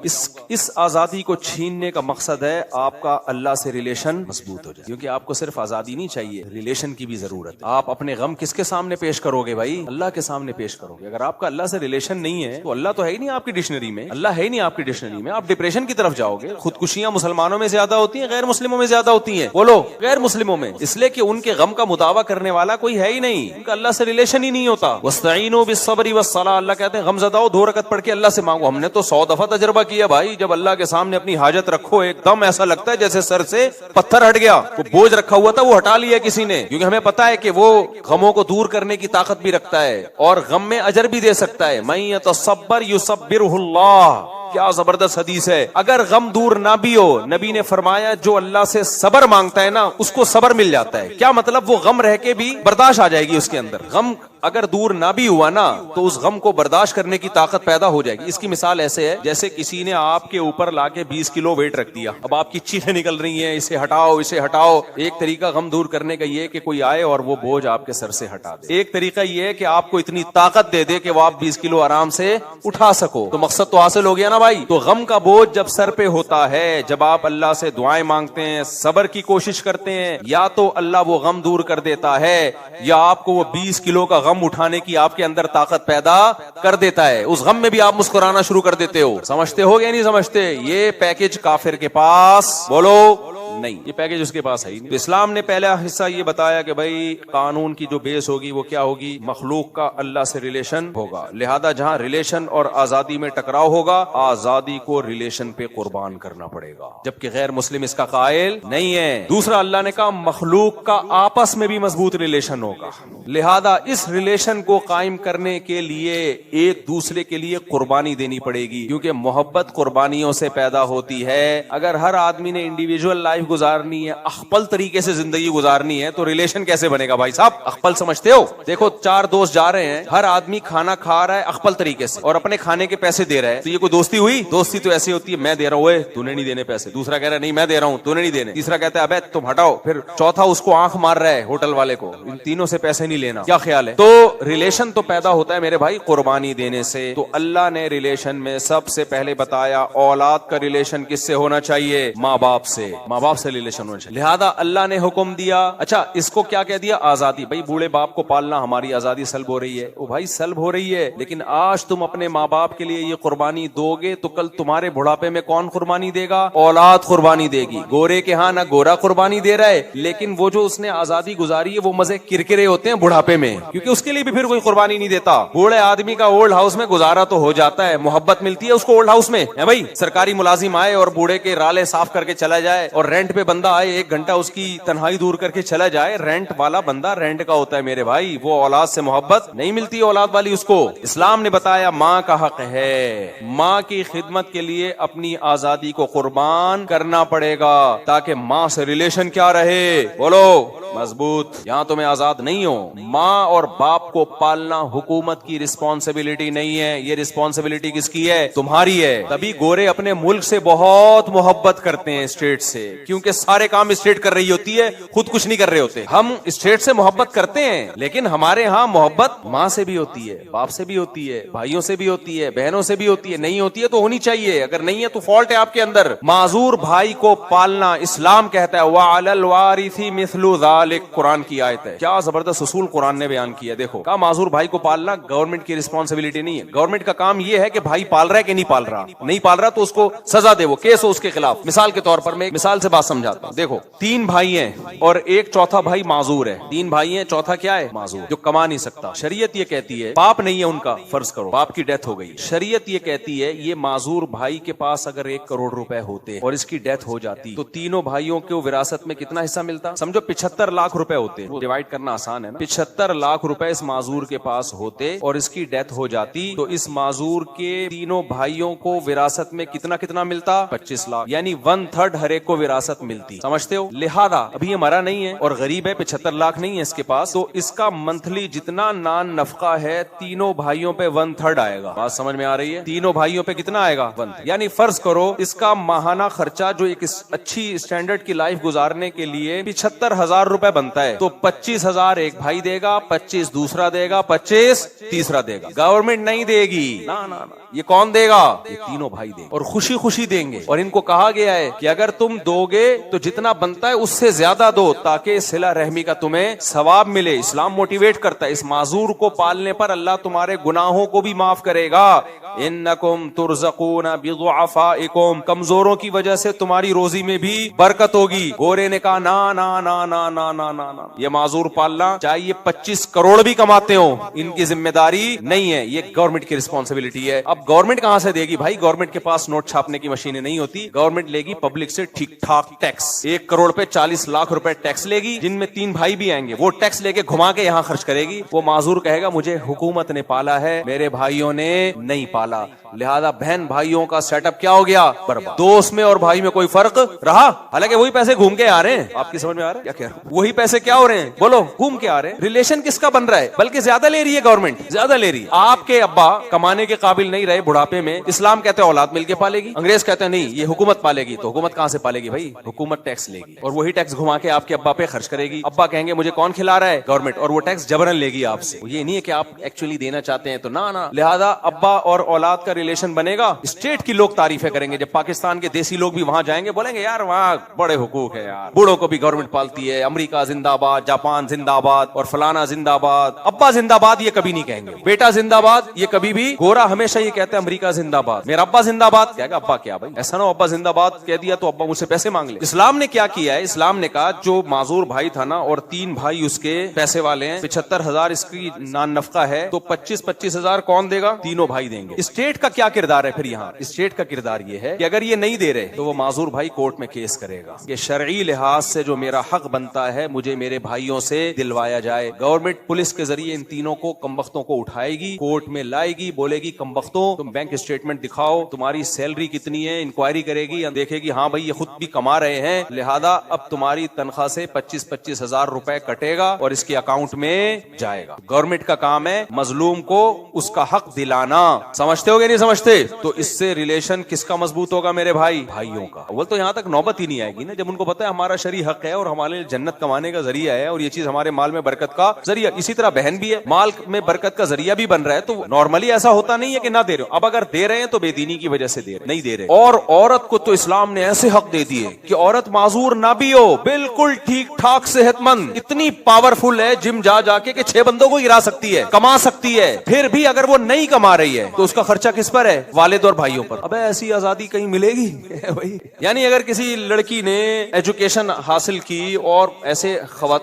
اس آزادی کو چھیننے کا مقصد ہے آپ کا اللہ سے ریلیشن مضبوط ہو جائے, کیونکہ آپ کو صرف آزادی نہیں چاہیے, ریلیشن کی بھی بھی ضرورت ہے. آپ اپنے غم کس کے سامنے پیش کرو گے بھائی؟ اللہ کے سامنے پیش کرو گے. اگر آپ کا اللہ سے ریلیشن نہیں ہے تو اللہ تو ہے ہی نہیں آپ کی ڈکشنری میں. اللہ ہے ہی نہیں آپ کی ڈکشنری میں. آپ ڈپریشن کی طرف جاؤ گے. خودکشیاں مسلمانوں میں زیادہ ہوتی ہیں غیر مسلموں میں زیادہ ہوتی ہیں؟ بولو. غیر مسلموں میں. اس لیے کہ ان کے غم کا مداوا کرنے والا کوئی ہے ہی نہیں. ان کا اللہ سے ریلیشن ہی نہیں ہوتا. واستعینوا بالصبر والصلاۃ. اللہ کہتے ہیں غم زدہ ہو 2 رکعت پڑھ کے اللہ سے مانگو. ہم نے تو 100 دفعہ تجربہ کیا بھائی. جب اللہ کے سامنے اپنی حاجت رکھو ایک دم ایسا لگتا ہے جیسے سر سے پتھر ہٹ گیا. وہ بوجھ رکھا ہوا تھا وہ ہٹا لیا کسی نے. کیونکہ ہمیں پتا ہے کہ وہ غموں کو دور کرنے کی طاقت بھی رکھتا ہے اور غم میں اجر بھی دے سکتا ہے. من یتصبر یصبرہ اللہ. کیا زبردست حدیث ہے. اگر غم دور نہ بھی ہو نبی نے فرمایا جو اللہ سے صبر مانگتا ہے نا اس کو صبر مل جاتا ہے. کیا مطلب؟ وہ غم رہ کے بھی برداشت آ جائے گی اس کے اندر. غم اگر دور نہ بھی ہوا نا تو اس غم کو برداشت کرنے کی طاقت پیدا ہو جائے گی. اس کی مثال ایسے ہے جیسے کسی نے آپ کے اوپر لا کے 20 کلو ویٹ رکھ دیا. اب آپ کی چیخیں نکل رہی ہیں اسے ہٹاؤ اسے ہٹاؤ. ایک طریقہ غم دور کرنے کا یہ ہے کہ کوئی آئے اور وہ بوجھ آپ کے سر سے ہٹا دے. ایک طریقہ یہ ہے کہ آپ کو اتنی طاقت دے دے کہ وہ آپ 20 کلو آرام سے اٹھا سکو. تو مقصد تو حاصل ہو گیا نا بھائی. تو غم کا بوجھ جب سر پہ ہوتا ہے, جب آپ اللہ سے دعائیں مانگتے ہیں, صبر کی کوشش کرتے ہیں, یا تو اللہ وہ غم دور کر دیتا ہے یا آپ کو وہ 20 کلو کا غم اٹھانے کی آپ کے اندر طاقت پیدا کر دیتا ہے. اس غم میں بھی آپ مسکرانا شروع کر دیتے ہو. سمجھتے ہو یا نہیں سمجھتے؟ یہ پیکج کافر کے پاس بولو نہیں, یہ پیکج اس کے پاس ہے ہی نہیں. اسلام نے پہلا حصہ یہ بتایا کہ بھائی قانون کی جو بیس ہوگی وہ کیا ہوگی؟ مخلوق کا اللہ سے ریلیشن ہوگا. لہذا جہاں ریلیشن اور آزادی میں ٹکراؤ ہوگا آزادی کو ریلیشن پہ قربان کرنا پڑے گا, جبکہ غیر مسلم اس کا قائل نہیں ہے. دوسرا اللہ نے کہا مخلوق کا آپس میں بھی مضبوط ریلیشن ہوگا. لہذا اس ریلیشن کو قائم کرنے کے لیے ایک دوسرے کے لیے قربانی دینی پڑے گی, کیونکہ محبت قربانیوں سے پیدا ہوتی ہے. اگر ہر آدمی نے انڈیویجول لائف گزارنی ہے, اخپل طریقے سے زندگی گزارنی ہے, تو ریلیشن کیسے بنے گا بھائی صاحب؟ اخپل سمجھتے ہو؟ دیکھو 4 دوست جا رہے ہیں, ہر آدمی کھانا کھا رہا ہے اخپل طریقے سے اور اپنے کھانے کے پیسے دے رہا ہے, تو یہ کوئی دوستی ہوئی؟ دوستی تو ایسی ہوتی ہے میں دے رہا ہوں تو نے نہیں دینے پیسے, دوسرا کہہ رہا ہے نہیں میں دے رہا ہوں تو نے نہیں دینے, تیسرا کہتا ہے ابے تم ہٹاؤ, پھر چوتھا اس کو آنکھ مار رہا ہے ہوٹل والے کو, ان تینوں سے پیسے نہیں لینا. کیا خیال ہے؟ تو ریلیشن تو پیدا ہوتا ہے میرے بھائی قربانی دینے سے. تو اللہ نے ریلیشن میں سب سے پہلے بتایا اولاد کا ریلیشن کس سے ہونا چاہیے؟ ماں باپ سے. ماں باپ سے ریلیشن ہونا چاہیے. لہذا اللہ نے حکم دیا. اچھا اس کو کیا کہہ دیا؟ آزادی. بھائی بوڑھے باپ کو پالنا ہماری آزادی سلب ہو رہی ہے. او بھائی سلب ہو رہی ہے, لیکن آج تم اپنے ماں باپ کے لیے یہ قربانی دو گے تو کل تمہارے بڑھاپے میں کون قربانی دے گا؟ اولاد قربانی دے گی. گورے کے ہاں نہ گورا قربانی دے رہا ہے, لیکن وہ جو اس نے آزادی گزاری ہے وہ مزے کرکرے ہوتے ہیں بڑھاپے میں, کیونکہ اس کے لیے بھی پھر کوئی قربانی نہیں دیتا. بوڑھے آدمی کا اولڈ ہاؤس میں گزارا تو ہو جاتا ہے, محبت ملتی ہے اس کو اولڈ ہاؤس میں. بھائی سرکاری ملازم آئے اور بوڑھے کے رالے صاف کر کے چلا جائے, اور رینٹ پہ بندہ آئے 1 گھنٹہ اس کی تنہائی دور کر کے چلا جائے, رینٹ والا بندہ رینٹ کا ہوتا ہے میرے بھائی, وہ اولاد سے محبت نہیں ملتی اولاد والی اس کو. اسلام نے بتایا ماں کا حق ہے, ماں کی خدمت کے لیے اپنی آزادی کو قربان کرنا پڑے گا تاکہ ماں سے ریلیشن کیا رہے؟ بولو مضبوط. یہاں تمہیں آزاد نہیں ہو. ماں اور باپ کو پالنا حکومت کی رسپانسبلٹی نہیں ہے, یہ رسپانسبلٹی کس کی ہے؟ تمہاری ہے. تبھی گورے اپنے ملک سے بہت محبت کرتے ہیں اسٹیٹ سے, کیونکہ سارے کام اسٹیٹ کر رہی ہوتی ہے, خود کچھ نہیں کر رہے ہوتے. ہم اسٹیٹ سے محبت کرتے ہیں لیکن ہمارے ہاں محبت ماں سے بھی ہوتی ہے, باپ سے بھی ہوتی ہے, بھائیوں سے بھی ہوتی ہے, بہنوں سے بھی ہوتی ہے. نہیں ہوتی ہے تو ہونی چاہیے, اگر نہیں ہے تو فالٹ ہے آپ کے اندر. معذور بھائی کو پالنا اسلام کہتا ہے وَعَلَى الْوَارِثِ مِثْلُ ذَلِكَ, قرآن کی آیت ہے. کیا زبردست اصول قرآن نے بیان کیا. دیکھو کہا معذور بھائی کو پالنا گورنمنٹ کی رسپانسبلٹی نہیں ہے. گورنمنٹ کا کام یہ ہے کہ بھائی پال رہا ہے کہ نہیں پال رہا, نہیں پال رہا تو اس کو سزا دے, وہ کیس ہو اس کے خلاف. مثال کے طور پر میں ایک مثال سے بات سمجھاتا ہوں. دیکھو 3 بھائی ہیں اور ایک چوتھا بھائی معذور ہے. 3 بھائی ہیں, چوتھا کیا ہے؟ معذور, جو کما نہیں سکتا. شریعت یہ کہتی ہے باپ نہیں ہے ان کا, فرض کرو باپ کی ڈیتھ ہو گئی, شریعت یہ کہتی ہے یہ معذور بھائی کے پاس اگر 1 کروڑ روپے ہوتے اور اس کی ڈیتھ ہو جاتی تو تینوں بھائیوں کو وراثت میں کتنا حصہ ملتا؟ سمجھو 75 لاکھ روپے ہوتے, ڈیوائڈ کرنا آسان ہے نا. 75 لاکھ روپے اس معذور کے پاس ہوتے اور اس کی ڈیتھ ہو جاتی تو اس معذور کے تینوں بھائیوں کو وراثت میں کتنا کتنا ملتا؟ 25 لاکھ, یعنی 1/3 ہر ایک کو وراثت ملتی. سمجھتے ہو؟ لہذا ابھی یہ مرا نہیں ہے اور غریب ہے, 75 لاکھ نہیں ہے اس کے پاس, تو اس کا منتھلی جتنا نان نفقہ ہے تینوں بھائیوں پہ 1/3 آئے گا. بات سمجھ میں آ رہی ہے؟ تینوں بھائیوں پہ کتنا آئے گا؟ 1/3. یعنی فرض کرو اس کا ماہانہ خرچہ جو ایک اچھی اسٹینڈرڈ کی لائف گزارنے کے لیے 75,000 روپے بنتا ہے, تو 25,000 ایک بھائی دے گا, 25 دوسرا دے گا, 25 تیسرا دے گا. گورنمنٹ نہیں دے گی, نا یہ کون دے گا؟ یہ تینوں بھائی دیں گے اور خوشی خوشی دیں گے. اور ان کو کہا گیا ہے کہ اگر تم دو گے گے تو جتنا بنتا ہے اس سے زیادہ دو تاکہ صلہ رحمی کا تمہیں ثواب ملے. اسلام موٹیویٹ کرتا ہے, اس معذور کو پالنے پر اللہ تمہارے گناہوں کو بھی معاف کرے گا. انکم ترزقون بضعفائکم, کمزوروں کی وجہ سے تمہاری روزی میں بھی برکت ہوگی. گورے نے کہا نا نا نا نا نا نا نا, یہ معذور پالنا چاہے یہ 25 کروڑ بھی کماتے ہو, ان کی ذمہ داری نہیں ہے, یہ گورنمنٹ کی رسپانسبلٹی ہے. اب گورنمنٹ کہاں سے دے گی بھائی؟ گورنمنٹ کے پاس نوٹ چھاپنے کی مشینیں نہیں ہوتی. گورنمنٹ لے گی پبلک سے ٹھیک ٹھاک ٹیکس. 1 کروڑ پہ 40 لاکھ روپے ٹیکس لے گی, جن میں 3 بھائی بھی آئیں گے. وہ ٹیکس لے کے گھما کے یہاں خرچ کرے گی. وہ معذور کہے گا مجھے حکومت نے پالا ہے, میرے بھائیوں نے نہیں پالا. لہذا بہن بھائیوں کا سیٹ اپ کیا ہو گیا؟ برباد. دوست میں اور بھائی میں کوئی فرق رہا؟ حالانکہ وہی پیسے گھوم کے آ رہے ہیں. آپ کی سمجھ میں آ رہا ہے کیا کہہ رہا ہوں؟ وہی پیسے کیا ہو رہے ہیں بولو؟ گھوم کے آ رہے ہیں. ریلیشن کس کا بن رہا ہے؟ بلکہ زیادہ لے رہی ہے گورنمنٹ, زیادہ لے رہی ہے. آپ کے ابا کمانے کے قابل نہیں رہے بڑھاپے میں, اسلام کہتے ہیں اولاد مل کے پالے گی, انگریز کہتے ہیں نہیں یہ حکومت پالے گی. تو حکومت کہاں سے پالے گی بھائی؟ حکومت ٹیکس لے گی اور وہی ٹیکس گھما کے آپ کے ابا پہ خرچ کرے گی. ابا کہیں گے مجھے کون کھلا رہا ہے؟ گورنمنٹ. اور وہ ٹیکس جبرن لے گی آپ سے. یہ نہیں ہے کہ آپ ایکچولی دینا چاہتے ہیں تو نا. لہذا ابا اور اولاد کا ریلیشن بنے گا. اسٹیٹ کی لوگ تعریفیں کریں گے. جب پاکستان کے دیسی لوگ بھی وہاں جائیں گے بولیں گے یار وہاں بڑے حقوق ہے یار, بوڑھوں کو بھی گورنمنٹ پالتی ہے, امریکہ زندہ آباد, جاپان زندہ آباد اور فلانا زندہ آباد. ابا زندہ آباد یہ کبھی نہیں کہیں گے, بیٹا زندہ آباد یہ کبھی بھی. گورا ہمیشہ یہ کہتا ہے امریکہ زندہ آباد, میرا ابا زندہ آباد. کیا کہ ابا کیا بھائی, ایسا نہ ابا زندہ آباد کہہ دیا تو ابا مجھ سے پیسے مانگ لے. اسلام نے کیا کیا ہے؟ اسلام نے کہا جو معذور بھائی تھا نا اور 3 بھائی اس کے پیسے والے ہیں, 75,000 اس کی نان نفقہ ہے, تو 25,000 کون دے گا؟ تینوں بھائی دیں گے. اسٹیٹ کا کیا کردار ہے پھر یہاں؟ اسٹیٹ کا کردار یہ ہے کہ اگر یہ نہیں دے رہے تو وہ معذور بھائی کورٹ میں کیس کرے گا کہ شرعی لحاظ سے جو میرا حق بنتا ہے مجھے میرے بھائیوں سے دلوایا جائے. گورنمنٹ پولیس کے ذریعے ان تینوں کو کمبختوں کو اٹھائے گی, کورٹ میں لائے گی, بولے گی کمبختوں تم بینک اسٹیٹمنٹ دکھاؤ, تمہاری سیلری کتنی ہے, انکوائری کرے گی, دیکھے گی ہاں بھائی یہ خود بھی کما رہے ہیں, لہذا اب تمہاری تنخواہ سے 25,000 روپے کٹے گا اور اس کے اکاؤنٹ میں جائے گا. گورنمنٹ کا کام ہے مظلوم کو اس کا حق دلانا. سمجھتے ہو گے نہیں سمجھتے؟ تو اس سے ریلیشن کس کا مضبوط ہوگا میرے بھائی؟ بھائیوں کا. اول تو یہاں تک نوبت ہی نہیں آئے گی نا جب ان کو پتا ہے ہمارا شرعی حق ہے اور ہمارے جنت کمانے کا ذریعہ ہے اور یہ چیز ہمارے مال میں برکت کا ذریعہ. اسی طرح بہن بھی ہے, مال میں برکت کا ذریعہ بھی بن رہا ہے. تو نارملی ایسا ہوتا نہیں ہے کہ نہ دے رہے ہو. اب اگر دے رہے ہیں تو بے دینی کی وجہ سے دے رہے, نہیں دے رہے. اور عورت کو تو اسلام نے ایسے حق دے دیے کہ عورت معذور نہ بھی ہو, بالکل ٹھیک ٹھاک صحت مند, اتنی پاورفل ہے جم جا کے کہ 6 بندوں کو گرا سکتی ہے, کما سکتی ہے. پھر بھی اگر وہ نہیں کما رہی ہے تو اس کا خرچہ کس پر ہے؟ والد اور بھائیوں پر. ابے ایسی آزادی کہیں ملے گی بھائی؟ یعنی اگر کسی لڑکی نے ایجوکیشن حاصل کی, اور ایسے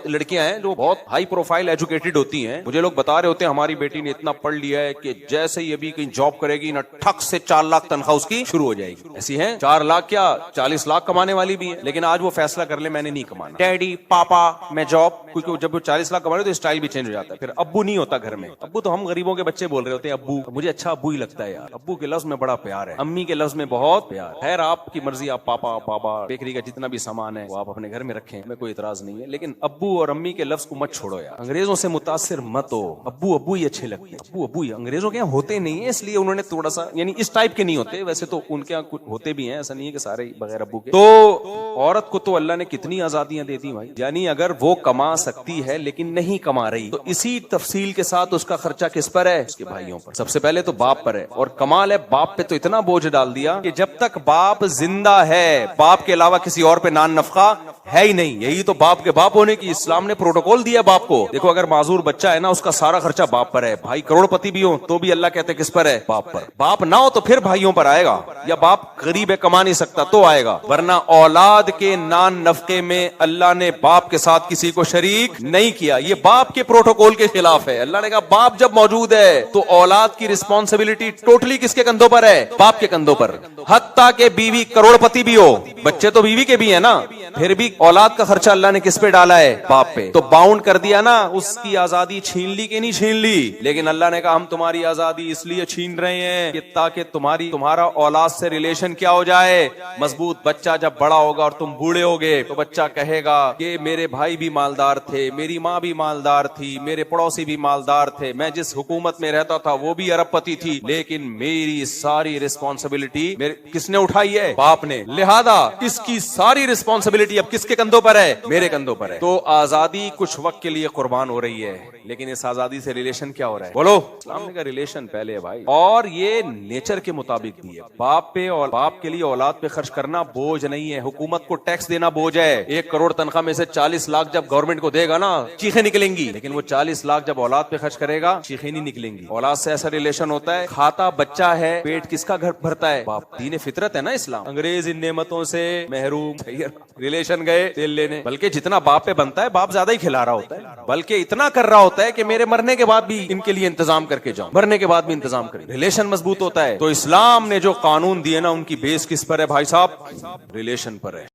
لڑکیاں ہیں جو بہت ہائی پروفائل ایجوکیٹڈ ہوتی ہیں, مجھے لوگ بتا رہے ہوتے ہیں ہماری بیٹی نے اتنا پڑھ لیا ہے کہ جیسے ہی ابھی کہیں جاب کرے گی نا ٹھک سے 4 لاکھ تنخواہ اس کی شروع ہو جائے گی. ایسی ہیں 4 لاکھ کیا 40 لاکھ کمانے والی بھی ہیں, لیکن آج وہ فیصلہ کر لے میں نے نہیں کمانا, ڈیڈی پاپا میں جاب, کیونکہ جب وہ 40 لاکھ کما رہے تو اسٹائل بھی چینج ہو جاتا ہے. پھر ابو نہیں ہوتا گھر میں. ابو تو ہم غریبوں کے بچے بول رہے ہوتے ہیں ابو, مجھے اچھا ابو ہی لگتا ہے یار. ابو کے لفظ میں بڑا پیار ہے, امی کے لفظ میں بہت پیار. خیر آپ کی مرضی, آپ پاپا بابا بیکری کا جتنا بھی سامان ہے وہ آپ اپنے گھر میں رکھیں, ہمیں کوئی اعتراض نہیں ہے, لیکن ابو اور امی کے لفظ کو مت چھوڑو یار. انگریزوں سے متاثر مت ہو, ابو ابو ہی اچھے لگتے ہیں. ابو ابو ہی انگریزوں کے یہاں ہوتے نہیں ہیں, اس لیے انہوں نے تھوڑا سا یعنی اس ٹائپ کے نہیں ہوتے, ویسے تو ان کے یہاں ہوتے بھی ہیں, ایسا نہیں ہے کہ سارے بغیر ابو کے. تو عورت کو تو اللہ نے کتنی آزادیاں دے دی بھائی. یعنی اگر وہ کما سکتی ہے لیکن نہیں کما رہی تو اسی تفصیل کے ساتھ اس کا خرچہ کس پر ہے؟ اس کے بھائیوں پر. سب سے پہلے تو باپ پر ہے, اور کمال ہے باپ پہ تو اتنا بوجھ ڈال دیا کہ جب تک باپ زندہ ہے باپ کے علاوہ کسی اور پہ نان نفقہ ہے ہی نہیں. یہی تو باپ کے باپ ہونے کی اسلام نے پروٹوکول دیا باپ کو. دیکھو اگر معذور بچہ ہے نا اس کا سارا خرچہ باپ پر ہے, بھائی کروڑ پتی بھی ہو تو بھی اللہ کہتے کس پر ہے؟ باپ پر. باپ نہ ہو تو پھر بھائیوں پر آئے گا, یا باپ غریب ہے کما نہیں سکتا تو آئے گا, ورنہ اولاد کے نان نفقے میں اللہ نے باپ کے ساتھ کسی کو شریک نہیں کیا. یہ باپ کے پروٹوکول کے خلاف ہے. اللہ نے کہا باپ جب موجود ہے تو اولاد کی رسپانسبلٹی ٹوٹلی کس کے کندھوں پر ہے؟ باپ کے کندھوں پر. حتیٰ کہ بیوی کروڑ پتی بھی ہو, بچے تو بیوی کے بھی ہیں نا, پھر بھی اولاد کا خرچہ اللہ نے کس پہ ڈالا ہے؟ باپ پہ. تو باؤنڈ کر دیا نا, اس کی آزادی چھین لی کہ نہیں چھین لی؟ لیکن اللہ نے کہا ہم تمہاری آزادی اس لیے چھین رہے ہیں کہ تاکہ تمہارا اولاد سے ریلیشن کیا ہو جائے؟ مضبوط. بچہ جب بڑا ہوگا اور تم بوڑھے ہوگے تو بچہ کہے گا کہ میرے بھائی بھی مالدار تھے, میری ماں بھی مالدار تھی, میرے پڑوسی بھی مالدار تھے, میں جس حکومت میں رہتا تھا وہ بھی ارب پتی تھی, لیکن میری ساری رسپانسبلٹی کس نے اٹھائی ہے؟ باپ نے. لہذا اس کی ساری رسپانسبلٹی اب کس کے کندھوں پر ہے؟ میرے کندھوں پر ہے. تو آزادی کچھ وقت کے لیے قربان ہو رہی ہے، لیکن اس آزادی سے ریلیشن کیا ہو رہا ہے؟ بولو. اسلام کا ریلیشن پہلے ہے بھائی، اور یہ نیچر کے مطابق بھی ہے. باپ پہ اور باپ کے لیے اولاد پہ خرچ کرنا بوجھ نہیں ہے. حکومت کو ٹیکس دینا بوجھ ہے. 1 کروڑ تنخواہ میں سے 40 لاکھ جب گورنمنٹ کو دے گا نا، چیخیں نکلیں گی. لیکن وہ 40 لاکھ جب اولاد پہ خرچ کرے گا، چیخیں نہیں نکلیں گی. اولاد سے ایسا ریلیشن ہوتا ہے، کھاتا بچہ ہے، پیٹ کس کا گھر بھرتا ہے؟ باپ. دین فطرت ہے نا اسلام. انگریز ان نعمتوں سے محروم. ریلیشن گئے تیل لینے، بلکہ جتنا باپ پہ بنتا ہے باپ زیادہ ہی کھلا رہا ہوتا ہے، بلکہ اتنا کر رہا ہوتا ہے کہ میرے مرنے کے بعد بھی ان کے لیے انتظام کر کے جاؤں، مرنے کے بعد بھی انتظام کریں. ریلیشن مضبوط ہوتا ہے. تو اسلام نے جو قانون دیے نا، ان کی بیس کس پر ہے بھائی صاحب؟ ریلیشن پر ہے.